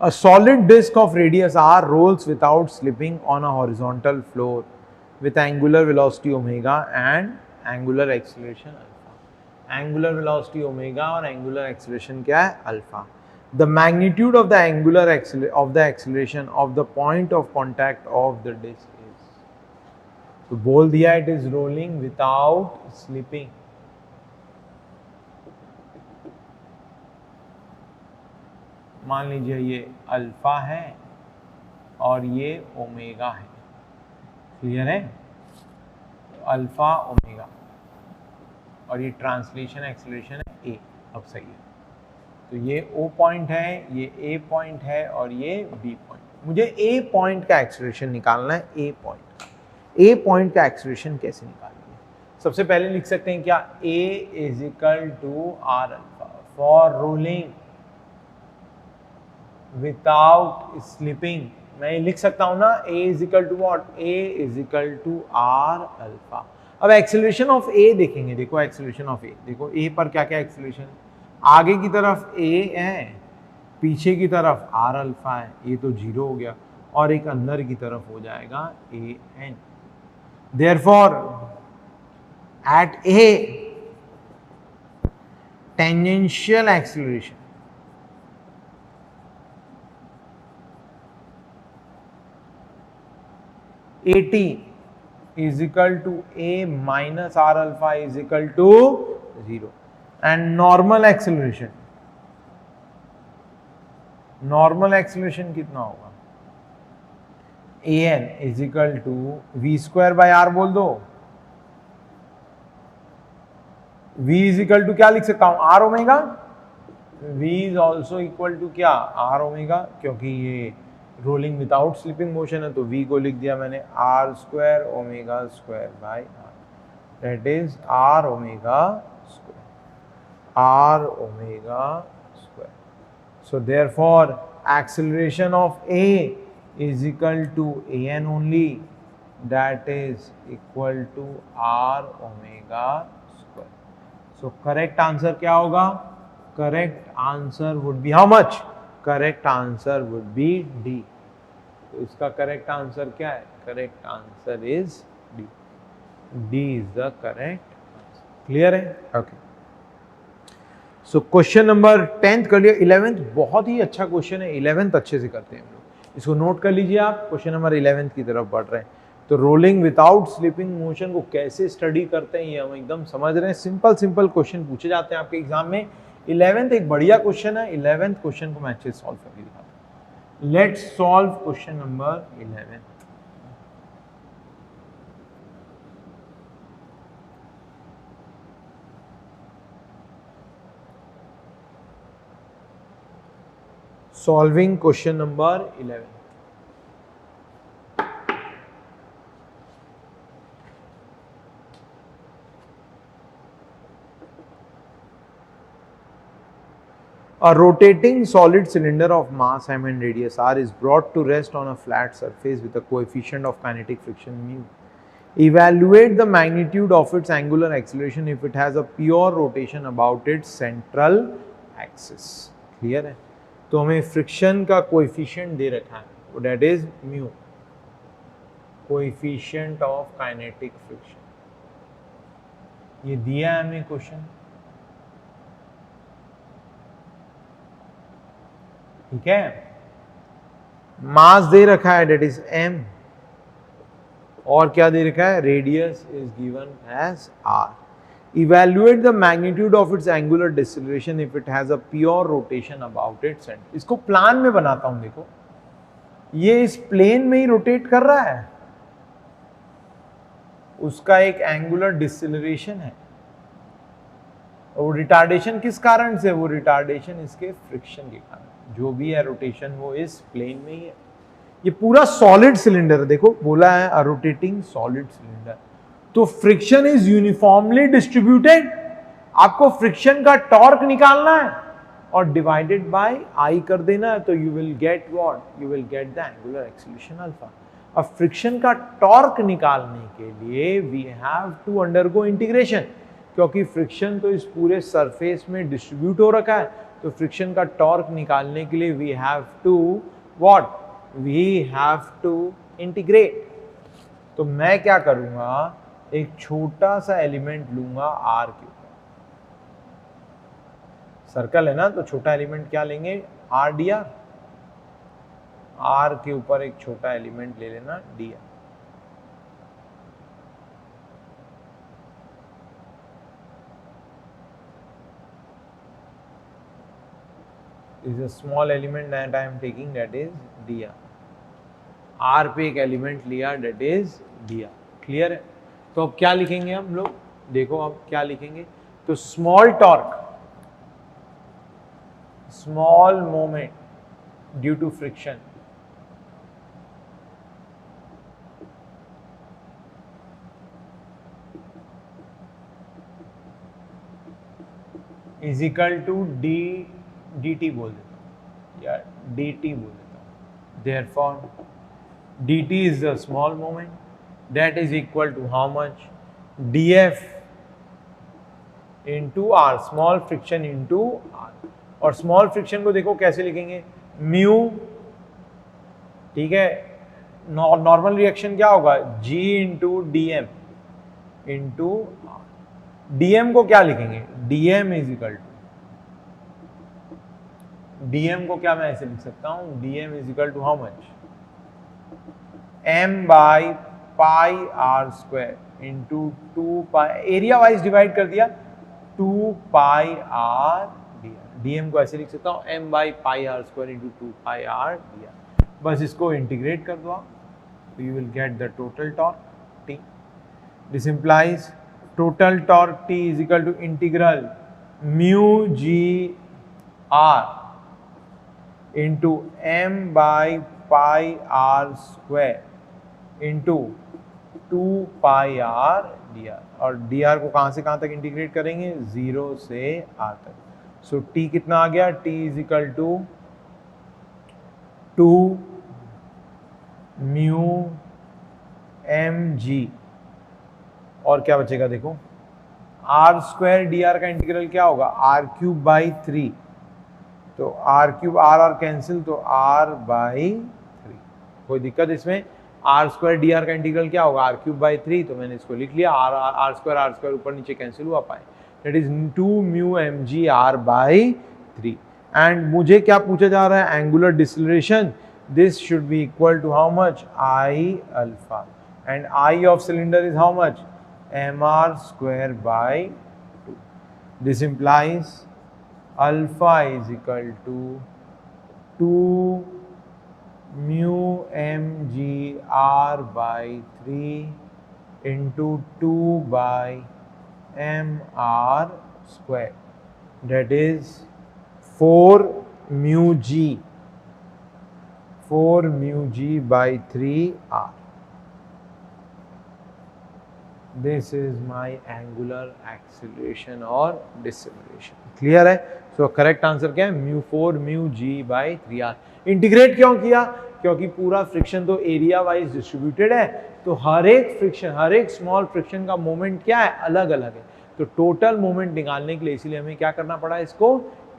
A solid disk of radius r rolls without slipping on a horizontal floor with angular velocity omega and angular acceleration alpha. Angular velocity omega और angular acceleration क्या है? Alpha. The magnitude of the angular acceleration of the point of contact of the disk is. तो बोल दिया it is rolling without slipping. मान लीजिए ये alpha है और ये ओमेगा है, क्लियर है? अल्फा ओमेगा और ये ट्रांसलेशन एक्सेलरेशन है ए। अब सही है, तो ये ओ पॉइंट है, ये ए पॉइंट है और ये बी पॉइंट। मुझे ए पॉइंट का एक्सेलरेशन निकालना है। ए पॉइंट का एक्सेलरेशन कैसे निकालेंगे? सबसे पहले लिख सकते हैं क्या, A is equal to are alpha for rolling without slipping. मैं लिख सकता हूं ना, A is equal to what, A is equal to are alpha. अब एक्सेलरेशन ऑफ ए देखेंगे, देखो एक्सेलरेशन ऑफ ए, देखो ए पर क्या क्या एक्सेलरेशन, आगे की तरफ ए है, पीछे की तरफ आर अल्फा है, ये तो 0 हो गया, और एक अंदर की तरफ हो जाएगा A N. Therefore at A tangential acceleration AT is equal to A minus R alpha is equal to 0 and normal acceleration कितना होगा, AN is equal to V square by R बोल दो, V is equal to क्या लिख सकता हूं, R omega, V is also equal to क्या, R omega, क्योंकि ये रोलिंग विदाउट स्लिपिंग मोशन है तो v को लिख दिया मैंने r square omega square by r, that is r omega square. So therefore acceleration of a is equal to an only, that is equal to r omega square. So correct answer क्या होगा, correct answer would be how much, correct answer would be D. तो इसका correct answer क्या है, correct answer is D, D is the correct answer. Clear है? Okay, so question number 10th कर लिया। 11th बहुत ही अच्छा क्वेश्चन है, 11th अच्छे से करते हैं हम लोग, इसको नोट कर लीजिए आप। क्वेश्चन नंबर 11th की तरफ बढ़ रहे हैं, तो रोलिंग विदाउट स्लिपिंग मोशन को कैसे स्टडी करते हैं ये हम एकदम समझ रहे हैं। सिंपल क्वेश्चन पूछे जाते हैं आपके एग्जाम में। 11th एक बढ़िया क्वेश्चन है, 11th क्वेश्चन को मैं अच्छे से सॉल्व करके दिखाता हूं। Let's solve question number 11। Solving question number 11। A rotating solid cylinder of mass m and radius r is brought to rest on a flat surface with a coefficient of kinetic friction mu. Evaluate the magnitude of its angular acceleration if it has a pure rotation about its central axis. Clear है? तो हमें friction का coefficient दे रखा है, that is mu, coefficient of kinetic friction, ये दिया है हमें क्वेश्चन। ठीक है, मास दे रखा है डेट इज m, और क्या दे रखा है, radius is given as r। Evaluate the magnitude of its angular deceleration if it has a pure rotation about its centre. इसको प्लान में बनाता हूं, देखो ये इस प्लेन में ही रोटेट कर रहा है, उसका एक एंगुलर डिसेलेरेशन है, और रिटार्डेशन किस कारण से, वो रिटार्डेशन इसके फ्रिक्शन के कारण, जो भी है रोटेशन वो इस प्लेन में ही है। ये पूरा सॉलिड सिलेंडर, देखो बोला है अ रोटेटिंग सॉलिड सिलेंडर, तो फ्रिक्शन इज यूनिफॉर्मली डिस्ट्रीब्यूटेड। आपको फ्रिक्शन का टॉर्क निकालना है और डिवाइडेड बाय आई कर देना है, तो you will get what, you will get the angular acceleration alpha. अब फ्रिक्शन का टॉर्क निकालने के लिए we have to undergo integration, क्योंकि फ्रिक्शन तो इस पूरे सरफेस में डिस्ट्रीब्यूट हो रखा है, तो फ्रिक्शन का टॉर्क निकालने के लिए we have to what, we have to integrate. तो मैं क्या करूंगा, एक छोटा सा एलिमेंट लूंगा आर के ऊपर, सर्कल है ना तो छोटा एलिमेंट क्या लेंगे, आर डी आर। आर के ऊपर एक छोटा एलिमेंट ले लेना D R. is a small element that I am taking, that is dr। r पे एक एलिमेंट लिया, that is dr। क्लियर है? तो अब क्या लिखेंगे हम लोग, देखो अब क्या लिखेंगे, तो small torque, small moment due to friction is equal to dt बोल देता हूँ या dt बोल देता हूँ। Therefore, dt is the small moment that is equal to how much, df into r, small friction into r। और small friction को देखो कैसे लिखेंगे, म्यू, ठीक है, नॉर्मल रिएक्शन क्या होगा, g into D M into R. DM को क्या लिखेंगे, dm is equal to, dm को क्या मैं ऐसे लिख सकता हूं, dm is equal to how much, m by pi R square into 2 pi, area wise divide कर दिया, 2 pi R D R. dm को ऐसे लिख सकता हूं m by pi R square into 2 pi R D R. बस इसको integrate कर दो आप, तो you will get the total torque T। This implies total torque T is equal to integral mu G R into m by pi R square into 2 pi R D R. और D R को कहां से कहां तक integrate करेंगे, 0 से r तक। सो t कितना आ गया, t is equal to 2 mu M G, और क्या बचेगा देखो, आर स्क्वायर डी आर का इंटीग्रल क्या होगा, आर क्यूब बाई 3, तो R cube R R cancel, तो आर बाई 3। कोई दिक्कत इसमें, आर स्क्वायर डी आर का इंटीग्रल क्या होगा, आर क्यूब बाई 3, तो मैंने इसको लिख लिया, आर स्क्वायर ऊपर नीचे कैंसिल हुआ पाए, that is 2 mu M G R by 3। And मुझे क्या पूछा जा रहा है, angular deceleration, this should be equal to how much, I alpha, and I of cylinder is how much, M are square by 2। This implies alpha is equal to 2 mu mg r by 3 into 2 by m r square, that is 4 mu g by 3 r। This is my angular acceleration or deceleration। Clear है? So correct answer क्या है, mu 4 mu G by 3r। Integrate क्यों किया, क्योंकि पूरा friction तो area wise distributed है, तो हर एक फ्रिक्शन, हर एक स्मॉल फ्रिक्शन का मोमेंट क्या है, अलग अलग है, तो टोटल मोमेंट निकालने के लिए इसीलिए हमें क्या करना पड़ा, इसको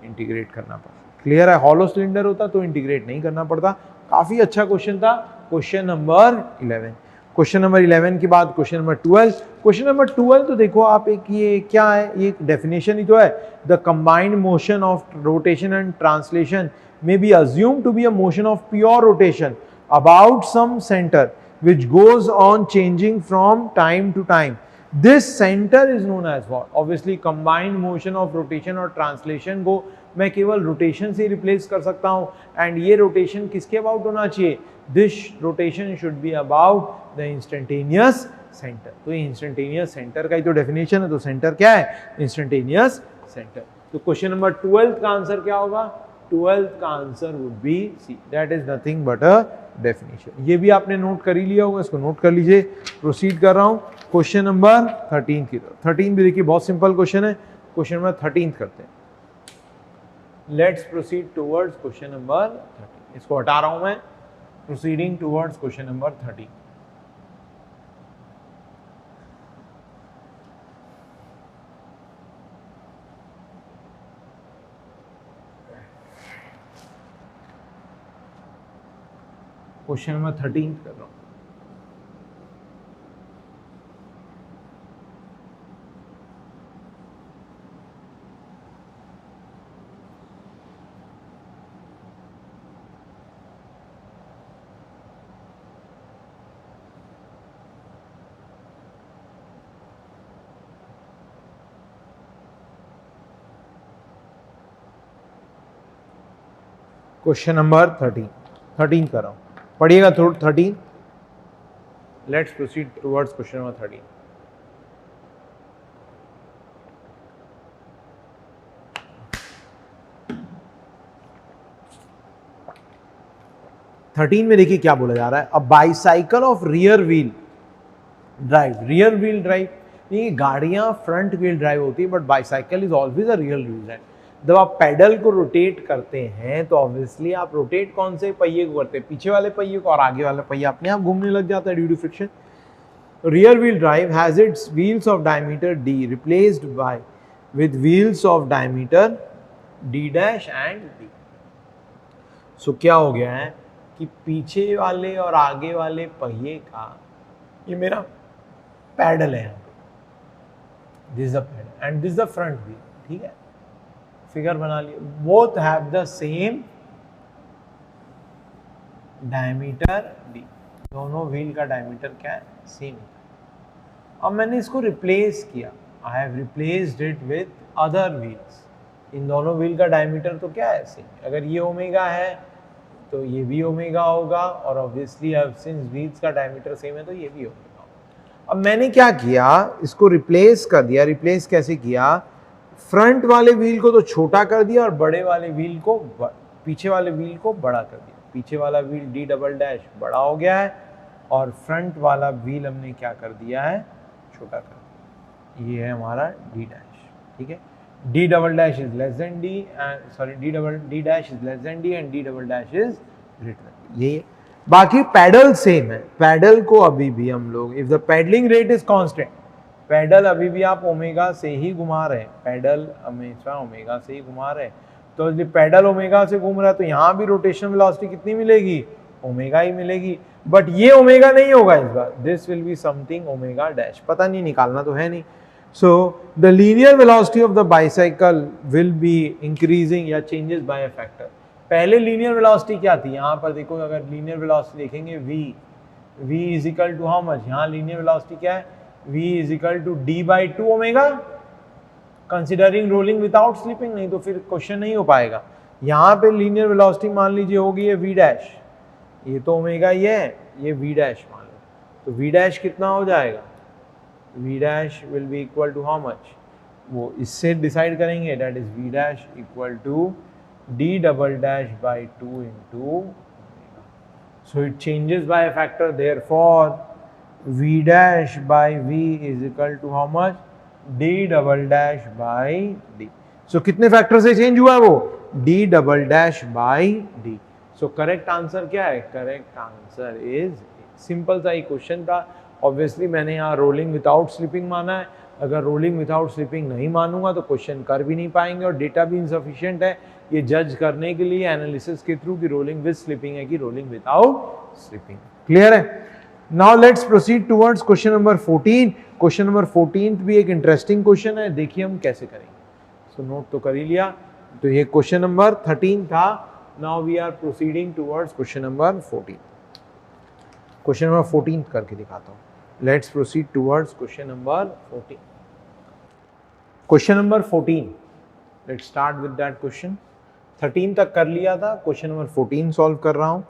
इंटीग्रेट करना पड़ा। क्लियर है? हॉलो सिलेंडर होता तो इंटीग्रेट नहीं करना पड़ता। काफी अच्छा क्वेश्चन था, क्वेश्चन नंबर 11। क्वेश्चन नंबर 11 के बाद क्वेश्चन नंबर 12। क्वेश्चन नंबर 12 तो देखो आप, एक ये क्या है, ये डेफिनेशन ही तो है, the combined motion of rotation and translation may be assumed to be a motion of pure rotation about some center which goes on changing from time to time. This center is known as what? Obviously combined motion of rotation और translation को मैं केवल rotation से replace कर सकता हूँ, and ये rotation किसके अबाउट होना चाहिए, this rotation should be about the instantaneous center। तो ये instantaneous center का ही तो definition है, तो center क्या है, instantaneous center। तो क्वेश्चन नंबर 12 का आंसर क्या होगा, 12th का answer would be C, that is nothing but a definition. ये भी आपने नोट कर ही लिया होगा, इसको नोट कर लीजिए। प्रोसीड कर रहा हूं क्वेश्चन नंबर 13 की तरफ। 13 भी देखिए बहुत सिंपल क्वेश्चन है, क्वेश्चन नंबर 13 करते हैं। Let's proceed towards question number 13। इसको हटा रहा हूं मैं, proceeding towards question number 13। Question number 13 कर रहा हूँ। क्वेश्चन नंबर 13 कर रहा हूँ, पढ़िएगा through 13। Let's proceed towards question number 13। में देखिए क्या बोला जा रहा है, अ bicycle of rear wheel drive. ये गाड़ियां फ्रंट व्हील ड्राइव होती है, but bicycle is always a rear wheel drive. जब आप पैडल को रोटेट करते हैं तो ऑब्वियसली आप रोटेट कौन से पहिए को करते हैं, पीछे वाले पहिए को, और आगे वाला पहिया अपने आप घूमने लग जाता है due to friction. Rear wheel drive has its wheels of diameter D replaced by with wheels of diameter D dash and D. So क्या हो गया है कि पीछे वाले और आगे वाले पहिए का, ये मेरा पैडल है, this is the pedal and this is the front wheel, ठीक है, फिगर बना लिया। Both have the same diameter D, दोनों व्हील का डायमीटर क्या है, सेम। अब मैंने इसको रिप्लेस किया, I have replaced it with other wheels. इन दोनों व्हील का डायमीटर तो क्या है, सेम। अगर ये ओमेगा है तो ये भी ओमेगा होगा, और ऑब्वियसली अब सिंस व्हील्स का डायमीटर सेम है तो ये भी ओमेगा होगा। अब मैंने क्या किया, इसको रिप्लेस कर दिया। रिप्लेस कैसे किया, फ्रंट वाले व्हील को तो छोटा कर दिया और बड़े वाले व्हील को, पीछे वाले व्हील को बड़ा कर दिया। पीछे वाला व्हील डी डबल डैश बड़ा हो गया है और फ्रंट वाला व्हील हमने क्या कर दिया है, छोटा कर दिया। ये है हमारा डी डैश, ठीक है। D double dash is less than D and sorry D dash is less than D and D double dash is greater than. ये बाकी पैडल सेम है। पैडल को अभी भी हम लोग, if the pedalling rate is constant, pedal अभी भी आप ओमेगा से ही घुमा रहे हैं, पैडल हमेशा ओमेगा से ही घुमा रहे हैं। तो यदि पैडल ओमेगा से घूम रहा है तो यहाँ भी रोटेशन वेलोसिटी कितनी मिलेगी, ओमेगा ही मिलेगी। बट ये ओमेगा नहीं होगा इस बार, this will be something omega dash, पता नहीं, निकालना तो है नहीं। So the linear velocity of the bicycle will be increasing या चेंजेस बाय अ फैक्टर। पहले लीनियर वेलोसिटी क्या थी, यहाँ पर देखो, अगर लीनियर वेलोसिटी देखेंगे v is equal to how much, यहाँ लीनियर वेलोसिटी क्या है, v is equal to d by 2 omega, considering rolling without slipping, नहीं तो फिर क्वेश्चन नहीं हो पाएगा। यहाँ पे लीनियर वेलोसिटी मान लीजिए होगी ये v डैश, ये तो ओमेगा ही है, ये v डैश मान लो, तो v डैश कितना हो जाएगा, v dash will be equal to how much, वो इससे डिसाइड करेंगे, that is v dash equal to d double dash by 2 into omega. So it changes by a factor, therefore v dash by v is equal to how much, d double dash by d. So कितने factor से change हुआ है वो, d double dash by d. So correct answer क्या है, correct answer is, simple सा ही question था। Obviously मैंने यहाँ रोलिंग विदाउट स्लिपिंग माना है, अगर रोलिंग विदाउट स्लिपिंग नहीं मानूंगा तो क्वेश्चन कर भी नहीं पाएंगे, और डेटा भी इनसफिशिएंट है ये जज करने के लिए एनालिसिस के थ्रू कि रोलिंग विद स्लिपिंग है कि रोलिंग विदाउट स्लिपिंग। क्लियर है। Now let's proceed towards question number 14। Question number 14 भी एक इंटरेस्टिंग क्वेश्चन है, देखिए हम कैसे करेंगे। सो नोट तो कर ही लिया, तो ये क्वेश्चन नंबर 13 था। Now we are proceeding towards question number 14। Question number 14 करके दिखाता हूँ। Let's proceed towards question number 14। Question number 14, let's start with that question. 13 तक कर लिया था, क्वेश्चन नंबर 14 सॉल्व कर रहा हूं।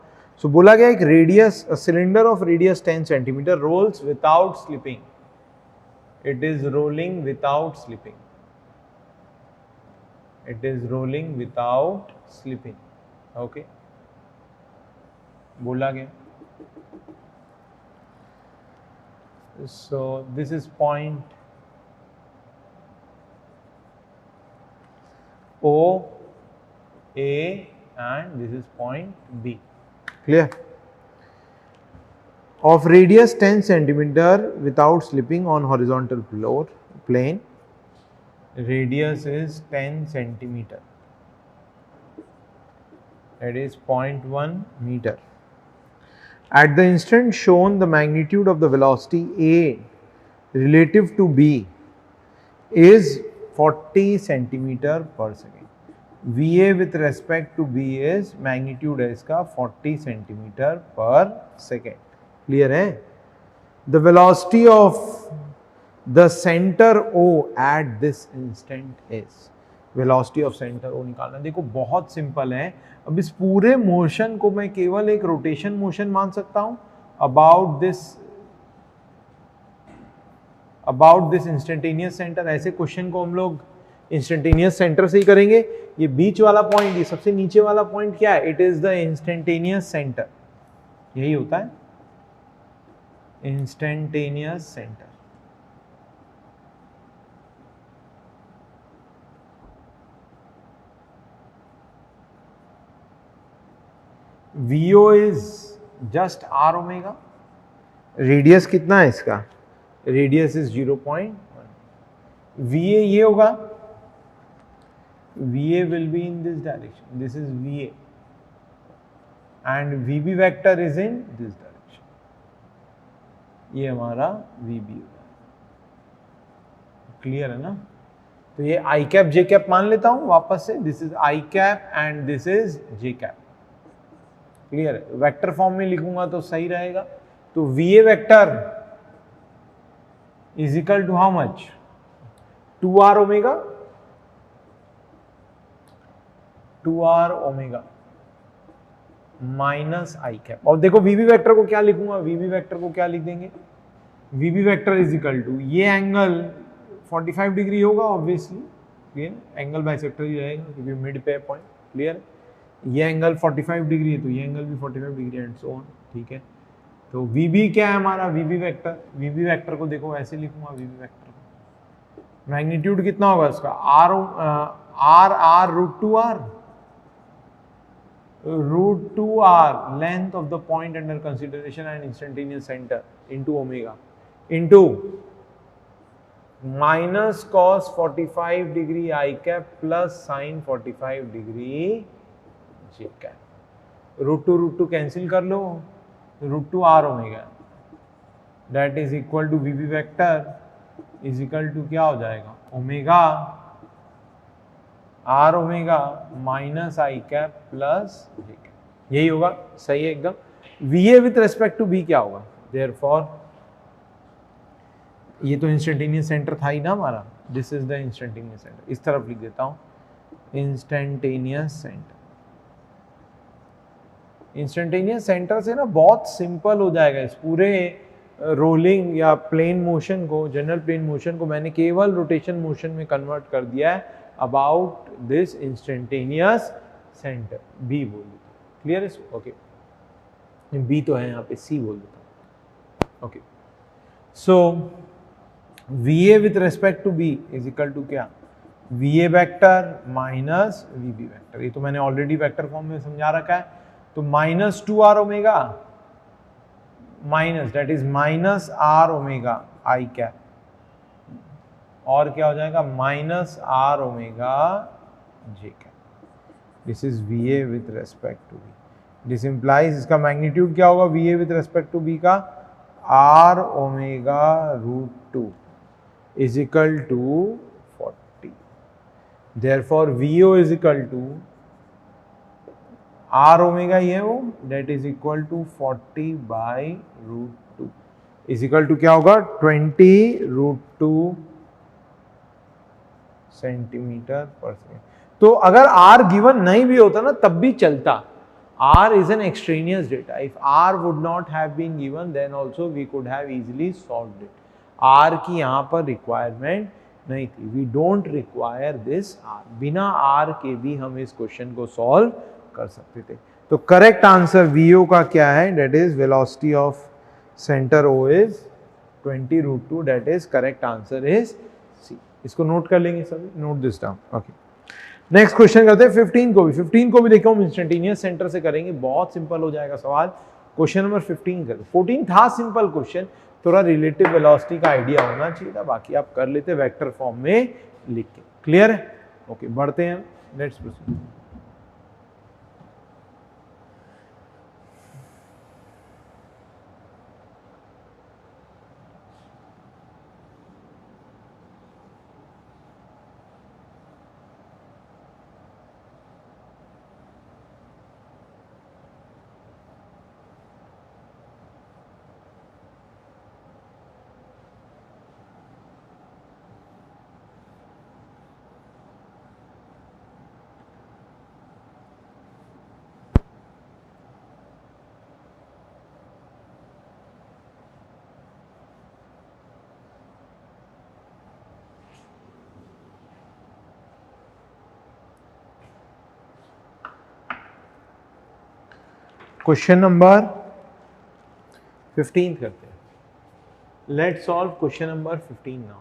सो बोला गया एक radius, cylinder of radius 10 centimetre rolls without slipping, it is rolling without slipping, it is rolling without slipping, okay, बोला गया। So this is point O, A and this is point B. Clear? Of radius 10 centimeter without slipping on horizontal plane. Radius is 10 centimeter. That is 0.1 meter. At the instant shown, the magnitude of the velocity A relative to B is 40 centimeter per second. VA with respect to B is magnitude है इसका 40 centimeter per second. Clear है? The velocity of the center O at this instant is. Velocity of center O निकालना. देखो बहुत simple है. अब इस पूरे मोशन को मैं केवल एक रोटेशन मोशन मान सकता हूं अबाउट दिस इंस्टेंटेनियस सेंटर. ऐसे क्वेश्चन को हम लोग इंस्टेंटेनियस सेंटर से ही करेंगे. ये बीच वाला पॉइंट, ये सबसे नीचे वाला पॉइंट क्या है? It is the instantaneous centre. यही होता है instantaneous centre. VO is just R omega. Radius कितना है इसका? Radius is 0.1. VA ये होगा, VA will be in this direction. This is VA and VB vector is in this direction. ये हमारा VB होगा. क्लियर है ना? तो ये I कैप J कैप मान लेता हूं वापस से. This is I cap and this is J cap. Clear है? वेक्टर फॉर्म में लिखूंगा तो सही रहेगा. तो VA vector is equal to how much? 2R omega. 2R omega minus I cap. और देखो VB वेक्टर को क्या लिखूंगा? VB वेक्टर को क्या लिख देंगे? VB vector is equal to, ये एंगल 45 डिग्री होगा ऑब्वियसली. क्लियर? एंगल बाइसेक्टर ही रहेगा क्योंकि मिड पे पॉइंट. क्लियर? ये एंगल 45 डिग्री है तो ये एंगल भी 45 डिग्री एंड सो ऑन. ठीक है? तो VB क्या है हमारा? VB vector. VB वेक्टर को देखो ऐसे लिखूंगा. VB वेक्टर को मैग्नीट्यूड कितना होगा इसका? R root 2R. root 2R length of the point under consideration and instantaneous center into omega into minus cos 45 degree I cap plus sin 45 degree J cap. root 2 cancel कर लो. root 2 R omega that is equal to VB vector is equal to क्या हो जाएगा? Omega R omega minus I cap plus J cap. यही होगा. सही है एकदम. VA with respect to B क्या होगा? देयरफॉर ये तो इंस्टेंटेनियस सेंटर था ही ना हमारा. This is the instantaneous centre. इस तरफ लिख देता हूं इंस्टेंटेनियस सेंटर. इंस्टेंटेनियस सेंटर से ना बहुत सिंपल हो जाएगा. इस पूरे रोलिंग या प्लेन मोशन को, जनरल प्लेन मोशन को मैंने केवल रोटेशन मोशन में कन्वर्ट कर दिया है about this instantaneous center. B बोल देता हूँ. क्लियर है? ओके. B तो है यहाँ पे, C बोल देता हूँ. Okay. So VA with respect to B is equal to क्या? VA vector minus VB vector. ये तो मैंने ऑलरेडी वेक्टर फॉर्म में समझा रखा है. तो minus 2R omega minus that is minus R omega I cap और क्या हो जाएगा? Minus R omega J cap. This is VA with respect to B. This implies इसका मैग्नीट्यूड क्या होगा VA with respect to B का? R omega root 2 is equal to 40. Therefore VO is equal to R omega ही है वो, that is equal to 40 by root 2 is equal to क्या होगा? 20 root 2 centimetre पर सेकेंड. तो अगर R गिवन नहीं भी होता ना तब भी चलता. R is an extraneous data. If R would not have been given, then also we could have easily solved it. R की यहाँ पर रिक्वायरमेंट नहीं थी. We don't require this R. बिना R के भी हम इस क्वेश्चन को सॉल्व कर सकते थे. तो करेक्ट आंसर VO का क्या है? That is velocity of center O is 20 root 2. That is correct answer is C. इसको नोट कर लेंगे सभी. Note this down. Okay. Next question करते हैं 15 को भी. 15 को भी देखो हम इंस्टेंटेनियस सेंटर से करेंगे. बहुत सिंपल हो जाएगा सवाल. क्वेश्चन नंबर 15 कर. 14 था सिंपल क्वेश्चन. थोड़ा रिलेटिव वेलोसिटी का आइडिया होना चाहिए था. बाकी आप कर लेते वेक्टर फॉर्म में लिख के. क्लियर है? ओके. बढ़ते हैं. Let's proceed. क्वेश्चन नंबर 15 करते हैं. Let's solve question number 15 now.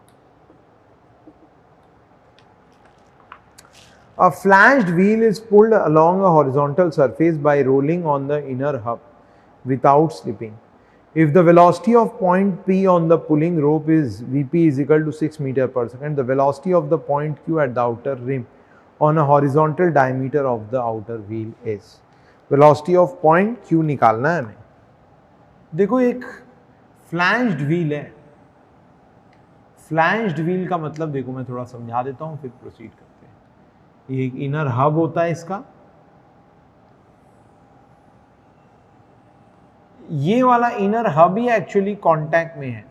A flanged wheel is pulled along a horizontal surface by rolling on the inner hub without slipping. If the velocity of point P on the pulling rope is Vp is equal to 6 meter per second, the velocity of the point Q at the outer rim on a horizontal diameter of the outer wheel is. Velocity of point Q निकालना है हमें. देखो एक flanged wheel है. flanged wheel का मतलब देखो मैं थोड़ा समझा देता हूँ फिर प्रोसीड करते हैं. ये एक इनर हब होता है इसका. ये वाला इनर हब ही एक्चुअली कांटेक्ट में है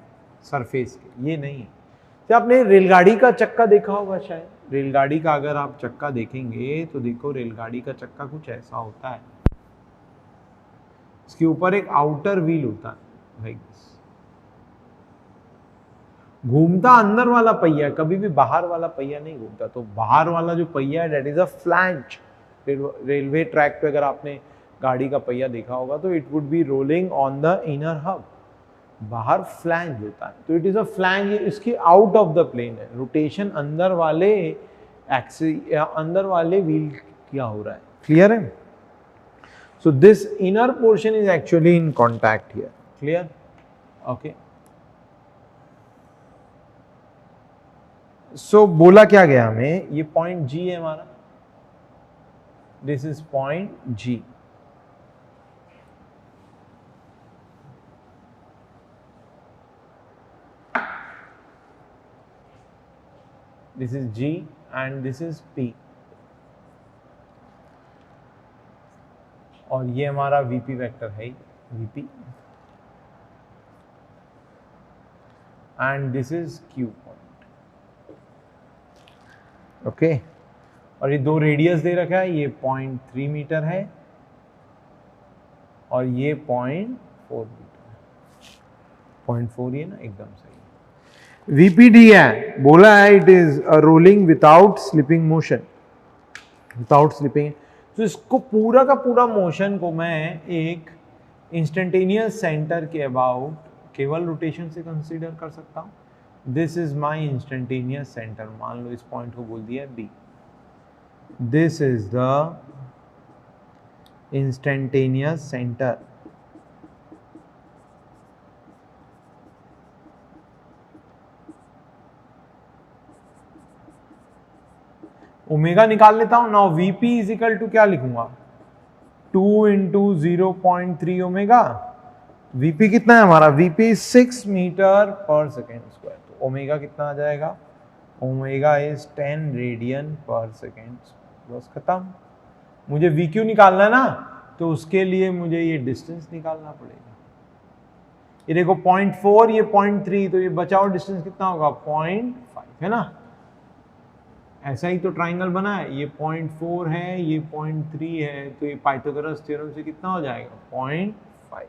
सरफेस के, ये नहीं है. तो आपने रेलगाड़ी का चक्का देखा होगा शायद. रेलगाड़ी का अगर आप चक्का देखेंगे तो देखो रेलगाड़ी का चक्का कुछ ऐसा होता है. इसके ऊपर एक आउटर व्हील होता है लाइक दिस. घूमता अंदर वाला पहिया, कभी भी बाहर वाला पहिया नहीं घूमता. तो बाहर वाला जो पहिया है that is a flange. Railway track पे अगर आपने गाड़ी का पहिया देखा होगा तो it would be rolling on the inner hub. बाहर फ्लैंज होता है तो इट इज अ फ्लैंज. इसकी आउट ऑफ द प्लेन है. रोटेशन अंदर वाले एक्सिस या अंदर वाले व्हील क्या हो रहा है. क्लियर है. So this inner portion is actually in contact here. Clear. Okay. So बोला क्या गया हमें, ये पॉइंट G है हमारा. This is point G. This is G and this is P. और ये हमारा VP वेक्टर है, VP. And this is Q point. Okay. और ये दो रेडियस दे रखा है. ये 0.3 मीटर है और ये 0.4 मीटर है. 0.4 ये ना एकदम सही. VPD है, बोला है it is a rolling without slipping motion. Without slipping. तो इसको पूरा का पूरा मोशन को मैं एक इंस्टेंटेनियस सेंटर के अबाउट केवल रोटेशन से कंसीडर कर सकता हूँ. This is my instantaneous centre. मान लो इस पॉइंट को बोल दिया है B. This is the instantaneous centre. Omega निकाल लेता हूं. Now VP is equal to क्या लिखूंगा, 2 इंटू 0.3 ओमेगा. VP कितना है हमारा, VP 6 metre per second square. तो ओमेगा कितना आ जाएगा, omega is 10 radian per second. बस खत्म. मुझे VQ निकालना है ना, तो उसके लिए मुझे ये डिस्टेंस निकालना पड़ेगा. ये देखो 0.4 ये 0.3, तो ये बचा हुआ डिस्टेंस कितना होगा, 0.5 है ना. ऐसा ही तो ट्राइंगल बना है. ये 0.4 है, ये 0.3 है, तो ये पाइथागोरस थ्योरम से कितना हो जाएगा, 0.5.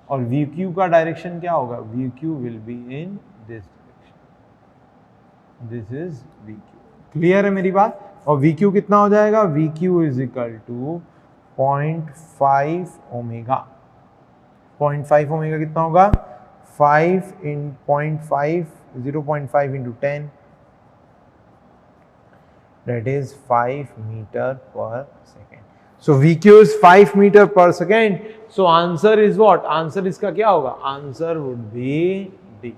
और VQ का डायरेक्शन क्या होगा, VQ will be in this direction. This is VQ. Clear है मेरी बात. और VQ कितना हो जाएगा, VQ is equal to 0.5 omega. 0.5 omega कितना होगा, 5 in 0.5 0.5 into 10, that is 5 meter per second. So VQ is 5 meter per second. So answer is what? Answer इसका क्या होगा? Answer would be D.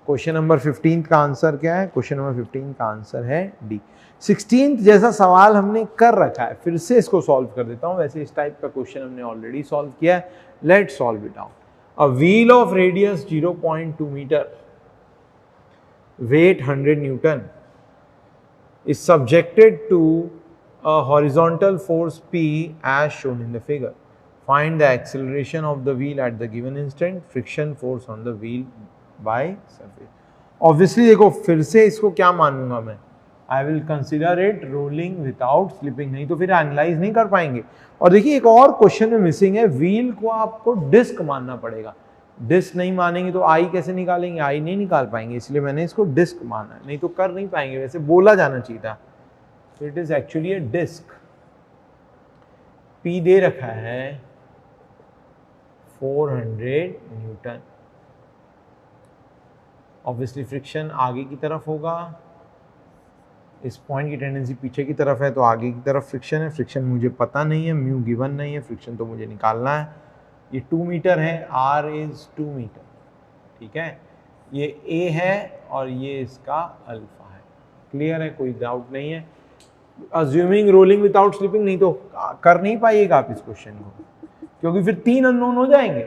Question number 15 का answer क्या है? Question number 15 का answer है D. 16th जैसा सवाल हमने कर रखा है, फिर से इसको सॉल्व कर देता हूं. वैसे इस टाइप का क्वेश्चन हमने ऑलरेडी सॉल्व किया है. Let's solve it out. A wheel of radius 0.2 metre, weight 100 newton is subjected to a horizontal force P as shown in the figure. Find the acceleration of the wheel at the given instant, friction force on the wheel by surface. Obviously देखो फिर से इसको क्या मानूंगा मैं, I will consider it rolling without slipping. नहीं तो फिर एनालाइज नहीं कर पाएंगे. और देखिए एक और क्वेश्चन में मिसिंग है, व्हील को आपको डिस्क मानना पड़ेगा. डिस्क नहीं मानेंगे तो आई कैसे निकालेंगे, आई नहीं निकाल पाएंगे. इसलिए मैंने इसको डिस्क माना है, नहीं तो कर नहीं पाएंगे. वैसे बोला जाना चाहिए था. तो it is actually a disc. P दे रखा है 400 न्यूटन। ऑब्वियसली फ्रिक्शन आगे की तरफ होगा, इस पॉइंट की टेंडेंसी पीछे की तरफ है तो आगे की तरफ फ्रिक्शन है। फ्रिक्शन मुझे पता नहीं है, म्यू गिवन नहीं है, फ्रिक्शन तो मुझे निकालना है। ये 2 मीटर है, r इज 2 मीटर, ठीक है। ये a है और ये इसका अल्फा है। क्लियर है, कोई डाउट नहीं है। अज्यूमिंग रोलिंग विदाउट स्लिपिंग, नहीं तो कर नहीं पाइएगा आप इस क्वेश्चन को, क्योंकि फिर 3 अननोन हो जाएंगे।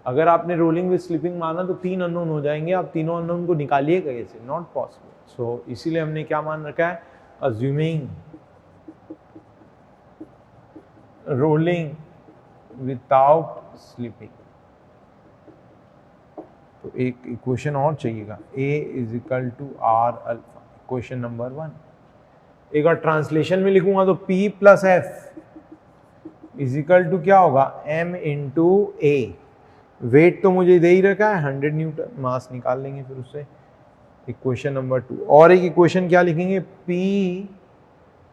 अगर आपने रोलिंग विद स्लिपिंग माना तो 3 अननोन हो जाएंगे, आप तीनों अननोन को निकालिए कैसे, नॉट पॉसिबल। सो इसीलिए हमने क्या मान रखा है, अज्यूमिंग रोलिंग विदाउट स्लिपिंग। तो एक इक्वेशन और चाहिएगा, a is equal to are alpha, equation number 1। एक और ट्रांसलेशन में लिखूंगा तो p plus f is equal to क्या होगा, m इंटू ए। वेट तो मुझे दे ही रखा है 100 न्यूटन, मास निकाल लेंगे फिर उससे। Equation number 2। और एक इक्वेशन क्या लिखेंगे, p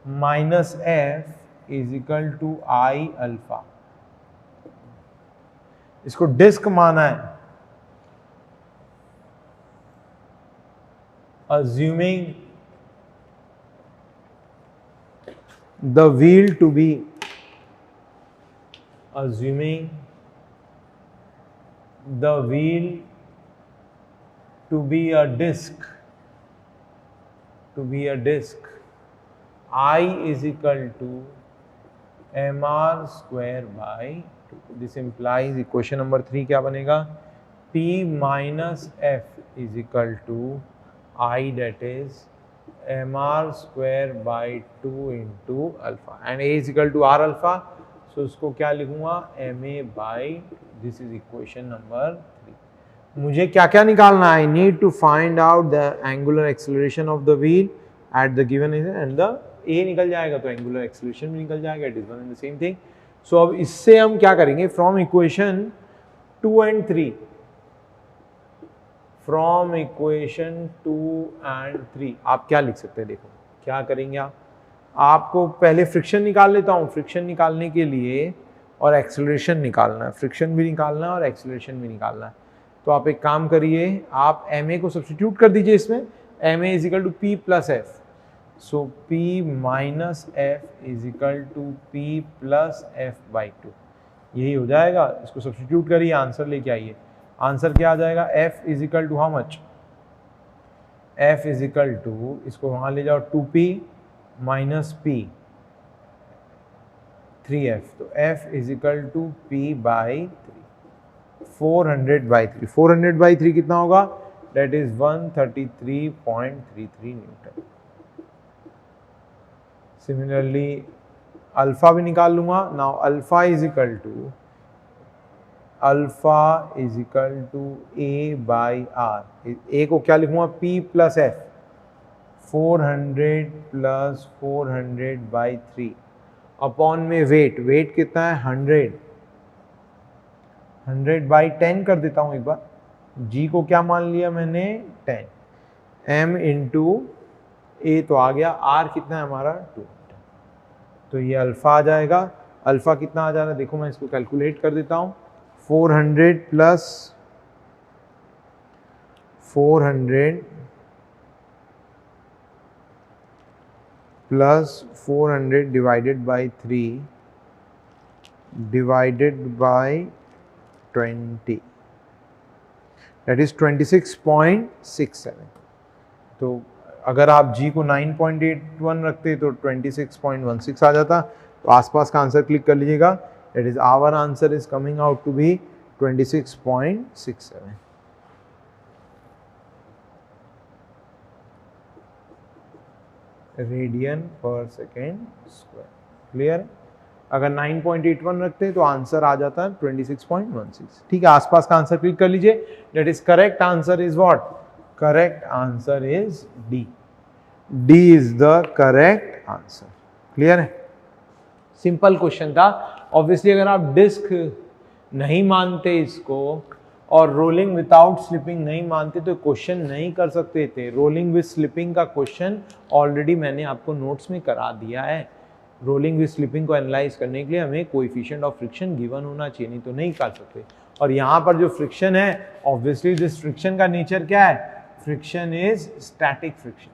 minus f is equal to I alpha. इसको डिस्क माना है, assuming the wheel to be a disc, I is equal to mr square by 2. This implies equation number 3 क्या बनेगा, p minus f is equal to I, that is mr square by 2 into alpha, and a is equal to r alpha, so इसको क्या लिखूंगा, ma by 2. This is equation number 3. मुझे क्या क्या निकालना है, I need to find out the angular acceleration of the wheel at the given and the a निकल जाएगा तो angular acceleration भी निकल जाएगा, it is one and the same thing. So अब इससे हम क्या करेंगे, from equation 2 and 3, from equation 2 and 3 आप क्या लिख सकते हैं, देखो क्या करेंगे आप, आपको पहले फ्रिक्शन निकाल लेता हूँ। फ्रिक्शन निकालने के लिए और एक्सेलरेशन निकालना है, फ्रिक्शन भी निकालना है और एक्सेलरेशन भी निकालना है। तो आप एक काम करिए, आप ma को सब्स्टिट्यूट कर दीजिए इसमें, ma is equal to p plus f, so p minus f is equal to p plus f by 2, यही हो जाएगा। इसको सब्स्टिट्यूट करिए, आंसर लेके आइए। आंसर क्या आ जाएगा, f is equal to how much, f is equal to, इसको वहां ले जाओ 2p माइनस p 3f, तो f is equal to p by 3, 400 by 3। 400 by 3 कितना होगा, that is 133.33 newton. Similarly alpha भी निकाल लूंगा। Now alpha is equal to, alpha is equal to A by R. A को क्या लिखूंगा, p plus F, 400 plus 400 by 3 upon में weight कितना है 100 बाई 10 कर देता हूं एक बार। g को क्या मान लिया मैंने 10, m इंटू ए तो आ गया, r कितना है हमारा 2, तो ये अल्फा आ जाएगा। अल्फा कितना आ जा रहा है, देखो मैं इसको कैलकुलेट कर देता हूं, 400 plus 400 plus 400 divided by 3 divided by 20, that is 26.67। तो अगर आप g को 9.81 रखते तो 26.16 आ जाता। तो आसपास का आंसर क्लिक कर लीजिएगा, that is our answer is coming out to be 26.67 radian per second square. Clear, अगर 9.81 रखते तो आंसर आ जाता 26.16। ठीक है, आसपास का आंसर क्लिक कर लीजिए, that is correct answer is what, correct answer is D. D is the correct answer. Clear है, सिंपल क्वेश्चन था। ऑब्वियसली अगर आप डिस्क नहीं मानते इसको और रोलिंग विदाउट स्लिपिंग नहीं मानते तो क्वेश्चन नहीं कर सकते थे। रोलिंग विद स्लिपिंग का क्वेश्चन ऑलरेडी मैंने आपको नोट्स में करा दिया है। रोलिंग विद स्लिपिंग को एनालाइज करने के लिए हमें कोएफिशिएंट ऑफ फ्रिक्शन गिवन होना चाहिए, नहीं तो नहीं कर सकते। और यहाँ पर जो फ्रिक्शन है, ऑब्वियसली दिस फ्रिक्शन का नेचर क्या है, फ्रिक्शन इज स्टैटिक फ्रिक्शन।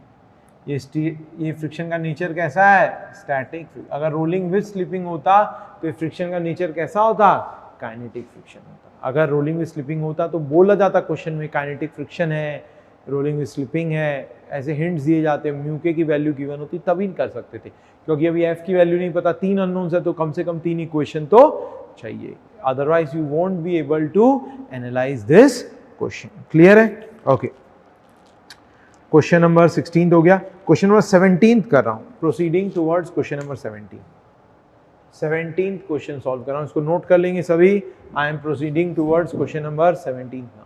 ये फ्रिक्शन का नेचर कैसा है, स्टैटिक। अगर रोलिंग विद स्लिपिंग होता तो फ्रिक्शन का नेचर कैसा होता, काइनेटिक फ्रिक्शन होता। अगर रोलिंग विद स्लिपिंग होता तो बोला जाता क्वेश्चन में काइनेटिक फ्रिक्शन है, रोलिंग विद स्लिपिंग है, ऐसे हिंट्स दिए जाते, म्यू के की वैल्यू गिवन होती तभी कर सकते थे, क्योंकि अभी एफ की वैल्यू नहीं पता, 3 अननोन्स है तो कम से कम 3 इक्वेशन तो चाहिए, otherwise you won't be able to analyse this question. Clear है? ओके, क्वेश्चन नंबर 16 हो गया। क्वेश्चन नंबर 17 कर रहा हूं, proceeding towards question number 17 question solve कर रहा हूं, इसको नोट कर लेंगे सभी। I am proceeding towards question number 17 now.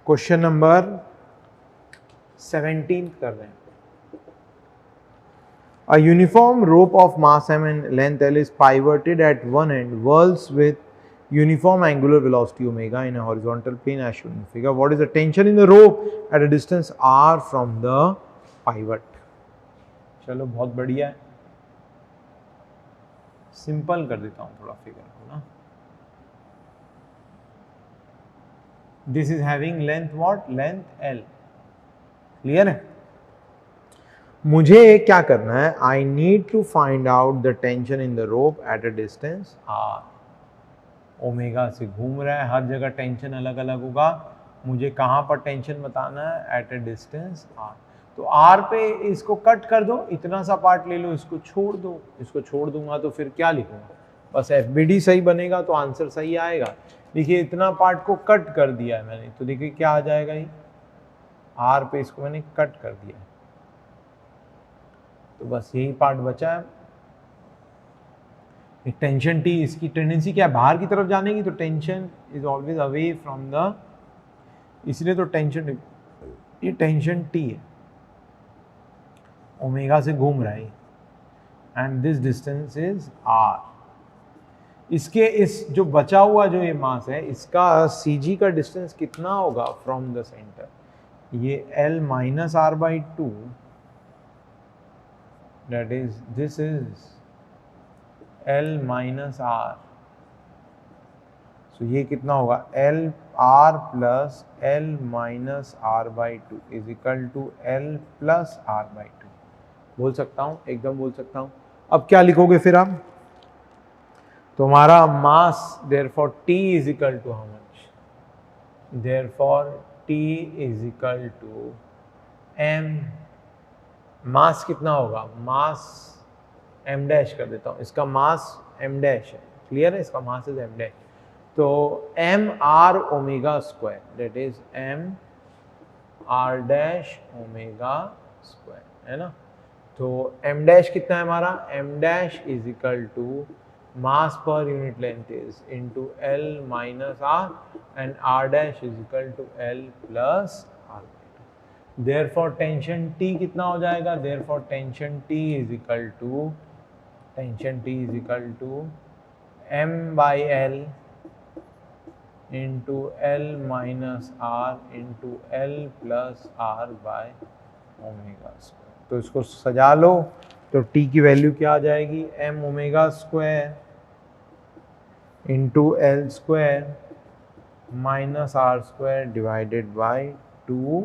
Question number 17 कर रहे हैं। A uniform rope of mass m and length l is pivoted at one end, whirls with uniform angular velocity omega in a horizontal plane as shown in the figure. What is the tension in the rope at a distance r from the pivot? चलो बहुत बढ़िया है, simple कर देता हूँ थोड़ा figure को ना। This is having length what? Length L. Clear है? मुझे क्या करना है, I need to find out the tension in the rope at a distance r. Omega से घूम रहा है, हर जगह टेंशन अलग अलग होगा, मुझे कहाँ पर टेंशन बताना है, एट ए डिस्टेंस r। तो r पे इसको कट कर दो, इतना सा पार्ट ले लो, इसको छोड़ दो, इसको छोड़ दूंगा तो फिर क्या लिखूंगा, बस FBD सही बनेगा तो आंसर सही आएगा। देखिए इतना पार्ट को कट कर दिया है मैंने, तो देखिए क्या आ जाएगा, ये r पे इसको मैंने कट कर दिया है, तो बस यही पार्ट बचा है। टेंशन T, इसकी टेंडेंसी क्या है, बाहर की तरफ जाने की, तो tension is always away from the, इसलिए तो टेंशन, ये टेंशन T है, ओमेगा से घूम रहा है, and this distance is r। इसके इस जो बचा हुआ जो ये मास है, इसका CG का डिस्टेंस कितना होगा फ्रॉम द सेंटर, ये L minus r by 2, that is this is L minus R, so ये कितना होगा, L R plus L minus R by 2 is equal to L plus R by 2। बोल सकता हूँ, एकदम बोल सकता हूँ। अब क्या लिखोगे फिर आप, तो हमारा मास therefore T is equal to how much, therefore T is equal to M, मास कितना होगा, मास m डैश कर देता हूँ, इसका मास m डैश है, क्लियर है, इसका मास इज m डैश, तो m r omega square, that is m r dash omega square, है ना। तो m डैश कितना है हमारा, m dash is equal to mass per unit length is into L minus r and r dash is equal to L plus r। Therefore tension T कितना हो जाएगा, therefore tension T is equal to M by L into L minus R into L plus R by omega square. तो इसको सजा लो, तो T की value क्या आ जाएगी, M omega square into L square minus R square divided by 2।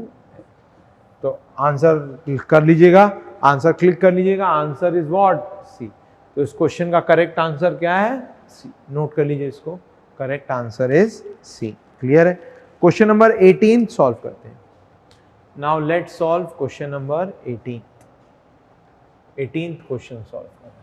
तो answer कर लीजिएगा, आंसर क्लिक कर लीजिएगा, आंसर इज व्हाट, सी। तो इस क्वेश्चन का करेक्ट आंसर क्या है, सी। नोट कर लीजिए इसको, correct answer is C. Clear है? क्वेश्चन नंबर 18 सॉल्व करते हैं। Now let's solve question number 18। 18th question solve करना है।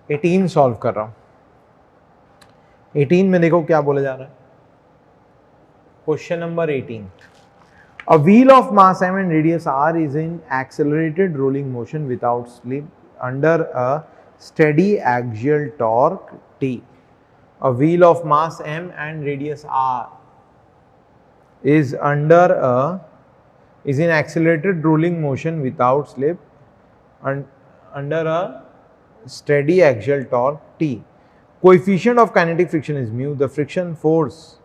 एटीन सॉल्व कर रहा हूं। 18 में देखो क्या बोला जा रहा है। Question number 18, a wheel of mass m and radius r is in accelerated rolling motion without slip under a steady axial torque T. A wheel of mass m and radius r is in accelerated rolling motion without slip under a steady axial torque T. Coefficient of kinetic friction is mu. The friction force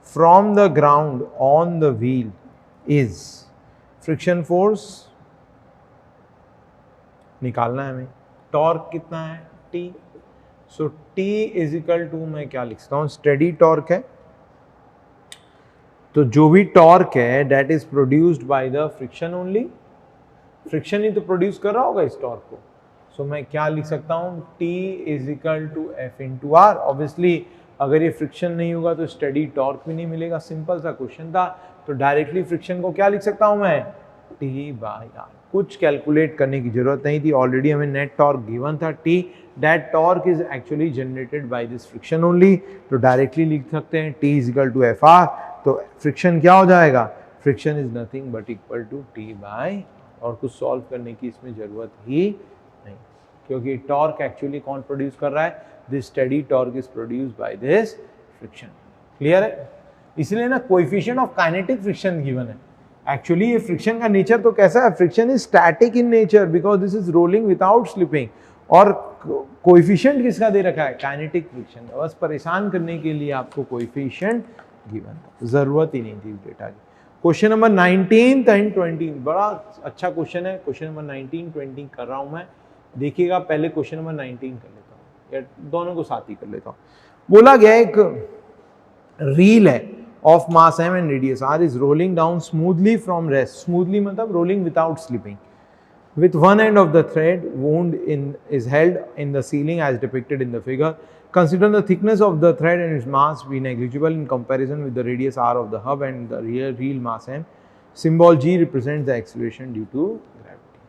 from the ground on the wheel is, friction force निकालना है हमें, torque कितना है T, so T is equal to, मैं क्या लिख सकता हूं, स्टेडी टॉर्क है, तो जो भी टॉर्क है that is produced by the friction only, friction ही तो प्रोड्यूस कर रहा होगा इस टॉर्क को, सो मैं क्या लिख सकता हूं, T is equal to F into r. Obviously अगर ये फ्रिक्शन नहीं होगा तो स्टेडी टॉर्क भी नहीं मिलेगा, सिंपल सा क्वेश्चन था, तो डायरेक्टली फ्रिक्शन को क्या लिख सकता हूं मैं, T बाई आर। कुछ कैलकुलेट करने की जरूरत नहीं थी, ऑलरेडी हमें नेट टॉर्क गिवन था T, that torque is actually generated by this friction only, तो डायरेक्टली लिख सकते हैं T is equal to f r. तो फ्रिक्शन क्या हो जाएगा, friction is nothing but equal to T by, और कुछ सॉल्व करने की इसमें जरूरत ही नहीं, क्योंकि टॉर्क एक्चुअली कौन प्रोड्यूस कर रहा है, this steady torque is produced by this friction. Clear है, इसलिए ना coefficient of kinetic friction given है। एक्चुअली ये फ्रिक्शन का नेचर तो कैसा है, friction is static in nature because this is rolling without slipping, और कोएफिशिएंट किसका दे रखा है, काइनेटिक फ्रिक्शन का, बस परेशान करने के लिए आपको कोएफिशिएंट गिवन था, जरूरत ही नहीं थी डेटा की। क्वेश्चन नंबर 19 एंड 20 बड़ा अच्छा क्वेश्चन है, क्वेश्चन नंबर 19 20 कर रहा हूं मैं, देखिएगा पहले क्वेश्चन नंबर 19 कर लेता हूँ, या दोनों को साथ ही कर लेता हूँ। बोला गया एक रील है of mass m and radius r is rolling down smoothly from rest, smoothly मतलब rolling without slipping, with one end of the thread wound is held in the ceiling as depicted in the figure. Consider the thickness of the thread and its mass be negligible in comparison with the radius r of the hub and the real mass m. Symbol g represents the acceleration due to gravity.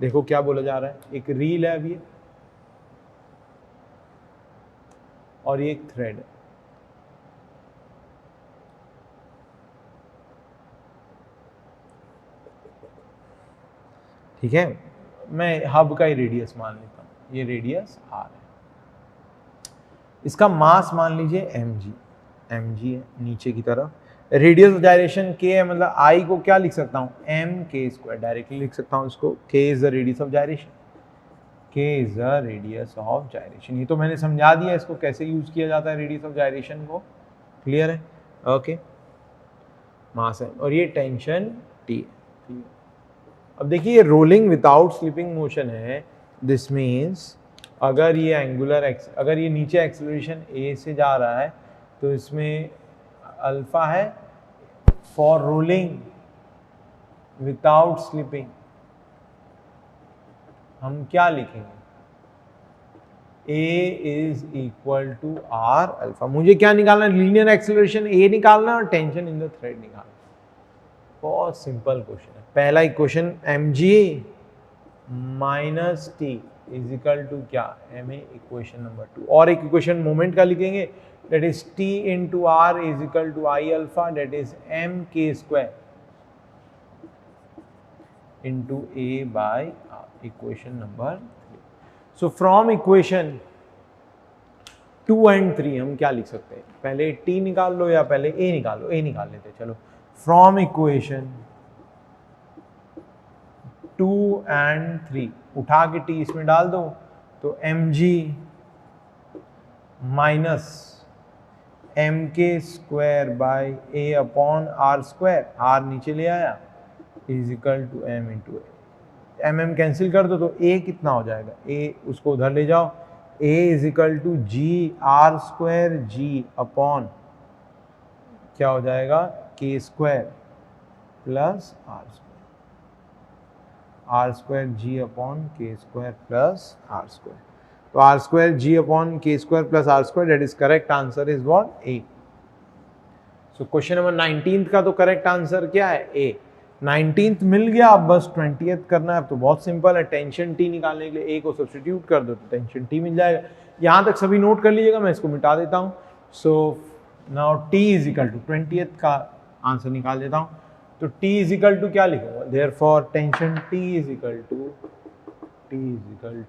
देखो क्या बोला जा रहा है, एक reel है अभी और ये एक थ्रेड है, ठीक है, मैं हब का ही रेडियस मान लेता हूँ, ये रेडियस r है, इसका मास मान लीजिए mg है नीचे की तरफ, रेडियस ऑफ जायरेशन k है, मतलब I को क्या लिख सकता हूँ, mk², डायरेक्टली लिख सकता हूँ इसको, k is the radius of gyration, k is the radius of gyration, ये तो मैंने समझा दिया इसको कैसे यूज किया जाता है रेडियस ऑफ जायरेशन को, क्लियर है, ओके, मास है, और ये टेंशन T है। अब देखिए ये रोलिंग विदाउट स्लिपिंग मोशन है, दिस मीन्स अगर ये अगर ये नीचे एक्सेलरेशन a से जा रहा है तो इसमें अल्फा है फॉर रोलिंग विदाउट स्लिपिंग, हम क्या लिखेंगे, a is equal to r alpha. मुझे क्या निकालना है, लीनियर एक्सेलरेशन a निकालना और टेंशन इन द थ्रेड निकालना, बहुत सिंपल क्वेश्चन है। पहला equation mg minus t is equal to क्या, ma, इक्वेशन नंबर 2, और एक इक्वेशन मोमेंट का लिखेंगे, that is t into r is equal to i alpha, that is mk² into a by r, equation number 3। So from equation 2 and 3 हम क्या लिख सकते हैं, पहले t निकाल लो या पहले a निकाल लो, a निकाल लेते हैं, चलो, फ्रॉम इक्वेशन 2 एंड 3 उठा के t इसमें डाल दो, तो mg माइनस एम के square by a upon r square, r नीचे ले आया, is equal to m into m cancel कर दो तो ए कितना हो जाएगा, ए उसको उधर ले जाओ, A is equal to G R square G upon क्या हो जाएगा K square plus R square G upon K square plus R square. तो R square G upon K square plus R square, that is correct answer is what A. So question number 19 का तो correct answer क्या है ए। 19th मिल गया, अब बस 20th करना है। अब तो बहुत सिंपल है, टेंशन टी निकालने के लिए ए को सब्स्टिट्यूट कर दो तो टेंशन टी मिल जाएगा। यहाँ तक सभी नोट कर लीजिएगा, मैं इसको मिटा देता हूँ। So now t is equal to 20th का आंसर निकाल देता हूँ। तो टी इज इक्वल टू क्या लिखूंगा, therefore tension T is equal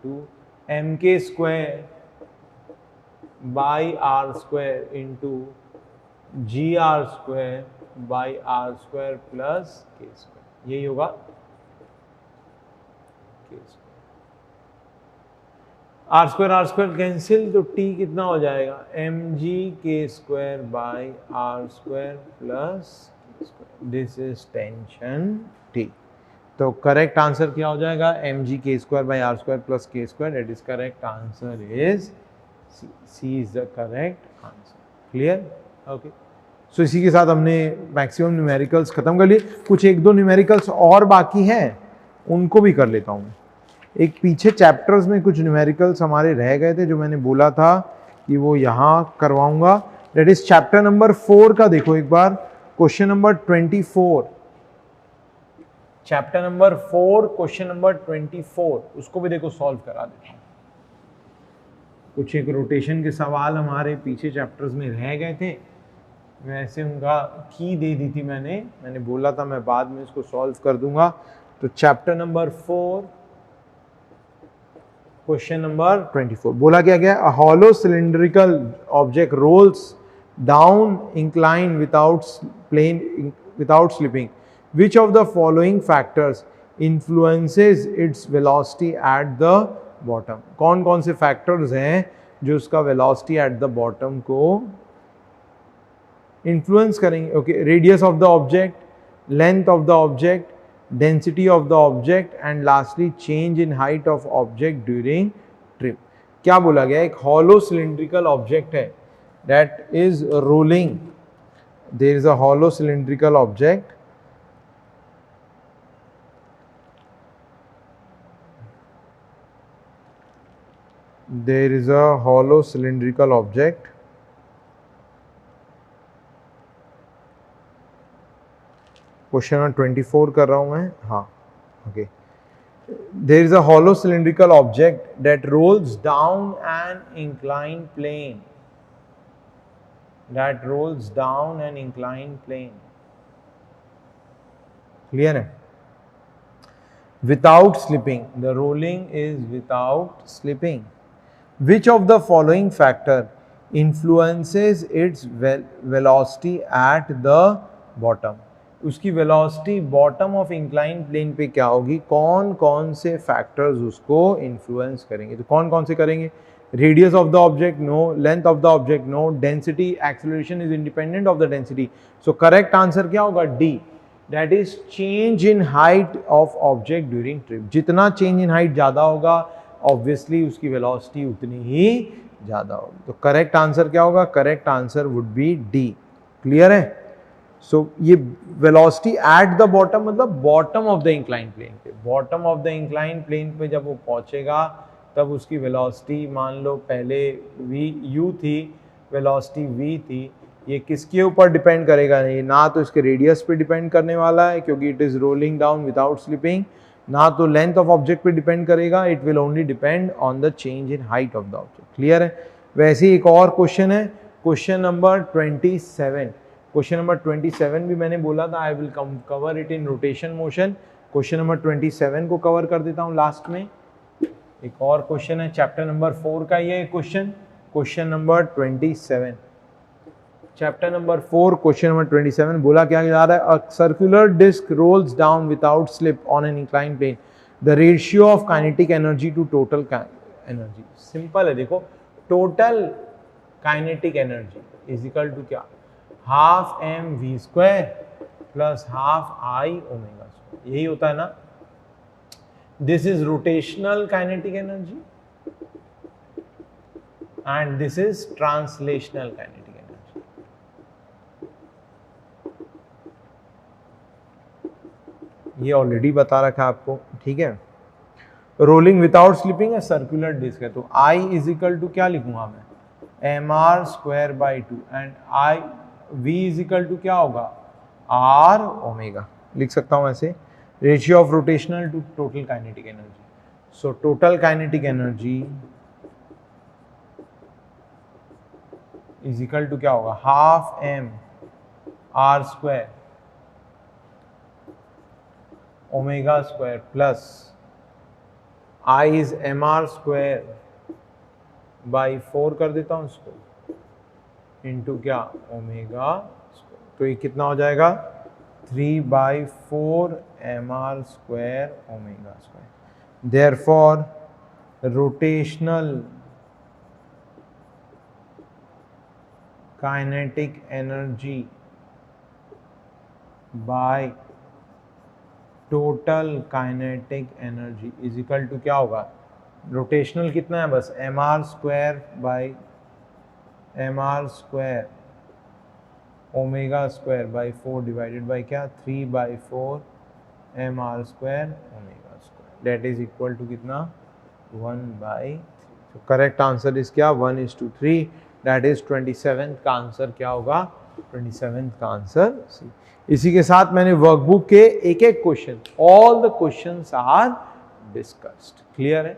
to M के square by R square into G R square by R square plus K square, यही होगा K square. R square cancel, तो टी कितना हो जाएगा, M G K square by R square plus K square, this is tension T. तो correct answer क्या हो जाएगा, M G K square by R square plus K square, that is correct answer is C is the correct answer. Clear, okay. So इसी के साथ हमने maximum numericals खत्म कर लिए। कुछ एक दो न्यूमेरिकल्स और बाकी हैं, उनको भी कर लेता हूँ। एक पीछे चैप्टर्स में कुछ न्यूमेरिकल्स हमारे रह गए थे जो मैंने बोला था कि वो यहाँ करवाऊंगा। दैट इज चैप्टर नंबर 4 का देखो एक बार, question number 24, chapter number 4 question number 24, उसको भी देखो सॉल्व करा देता हूँ। कुछ एक रोटेशन के सवाल हमारे पीछे चैप्टर्स में रह गए थे, वैसे उनका की दे दी थी मैंने बोला था मैं बाद में इसको सॉल्व कर दूंगा। तो चैप्टर नंबर 4 क्वेश्चन नंबर 24 बोला क्या गया, a hollow cylindrical object rolls down incline without slipping, which of the following factors influences its velocity at the bottom? कौन कौन से factors हैं जो उसका velocity at the bottom को influence करेंगे? Okay, radius of the object, length of the object, density of the object and lastly change in height of object during trip. क्या बोला गया, एक hollow cylindrical object है that is rolling, there is a hollow cylindrical object, there is a hollow cylindrical object question number 24 कर रहा हूं मैं, हाँ okay. there is a hollow cylindrical object that rolls down an inclined plane, clear है, without slipping, the rolling is without slipping. Which of the following factor influences its velocity at the bottom? उसकी velocity bottom of inclined plane पे क्या होगी, कौन कौन से factors उसको influence करेंगे? तो कौन कौन से करेंगे, radius of the object no, length of the object no, density acceleration is independent of the density. So correct answer क्या होगा, D, that is change in height of object during trip. जितना change in height ज़्यादा होगा obviously उसकी velocity उतनी ही ज़्यादा होगी। तो करेक्ट आंसर क्या होगा, correct answer would be D. Clear है। सो ये वेलोसिटी एट द बॉटम मतलब bottom of the incline plane पे, bottom of the incline plane पे जब वो पहुंचेगा तब उसकी वेलोसिटी मान लो पहले वी यू थी, वेलोसिटी वी थी, ये किसके ऊपर डिपेंड करेगा, नहीं ना तो इसके रेडियस पे डिपेंड करने वाला है क्योंकि it is rolling down without slipping, ना तो लेंथ ऑफ ऑब्जेक्ट पे डिपेंड करेगा, it will only depend on the change in height of the object. Clear है। वैसे ही एक और क्वेश्चन है, क्वेश्चन नंबर 27, क्वेश्चन नंबर 27 भी मैंने बोला था I will cover it in rotation motion. Question number 27 को कवर कर देता हूँ लास्ट में। एक और क्वेश्चन है चैप्टर नंबर 4 का, ये question, question number 27, chapter number 4 question number 27 बोला क्या जा रहा है, a circular disc rolls down without slip on an inclined plane, the ratio of kinetic energy to total energy. Simple है, देखो total kinetic energy is equal to क्या, half M V square plus half I omega square, यही होता है ना. This is rotational kinetic energy and this is translational kinetic energy. ये ऑलरेडी बता रखा है आपको, ठीक है. रोलिंग विदाउट स्लिपिंग है, सर्कुलर डिस्क है, तो I इज इक्वल टू क्या लिखूंगा मैं, m are square by 2 and I V is equal to क्या होगा, R ओमेगा, लिख सकता हूं ऐसे. Ratio of rotational to total kinetic energy. So total kinetic energy is equal to क्या होगा, half m are square omega square plus I is M R square by 4 कर देता हूं इसको, इंटू क्या, ओमेगा स्क्वायर. तो ये कितना हो जाएगा, 3/4 m are square omega square. Therefore rotational kinetic energy by total kinetic energy is equal to क्या होगा, रोटेशनल कितना है बस, m are square by m are square omega square by 4 divided by क्या, 3/4 m are square omega square, that is equal to कितना, 1/3. तो correct answer is क्या, 1:3. That is 27th का आंसर क्या होगा, 27th का आंसर सी. इसी के साथ मैंने वर्कबुक के एक एक question, all the questions are discussed. Clear है.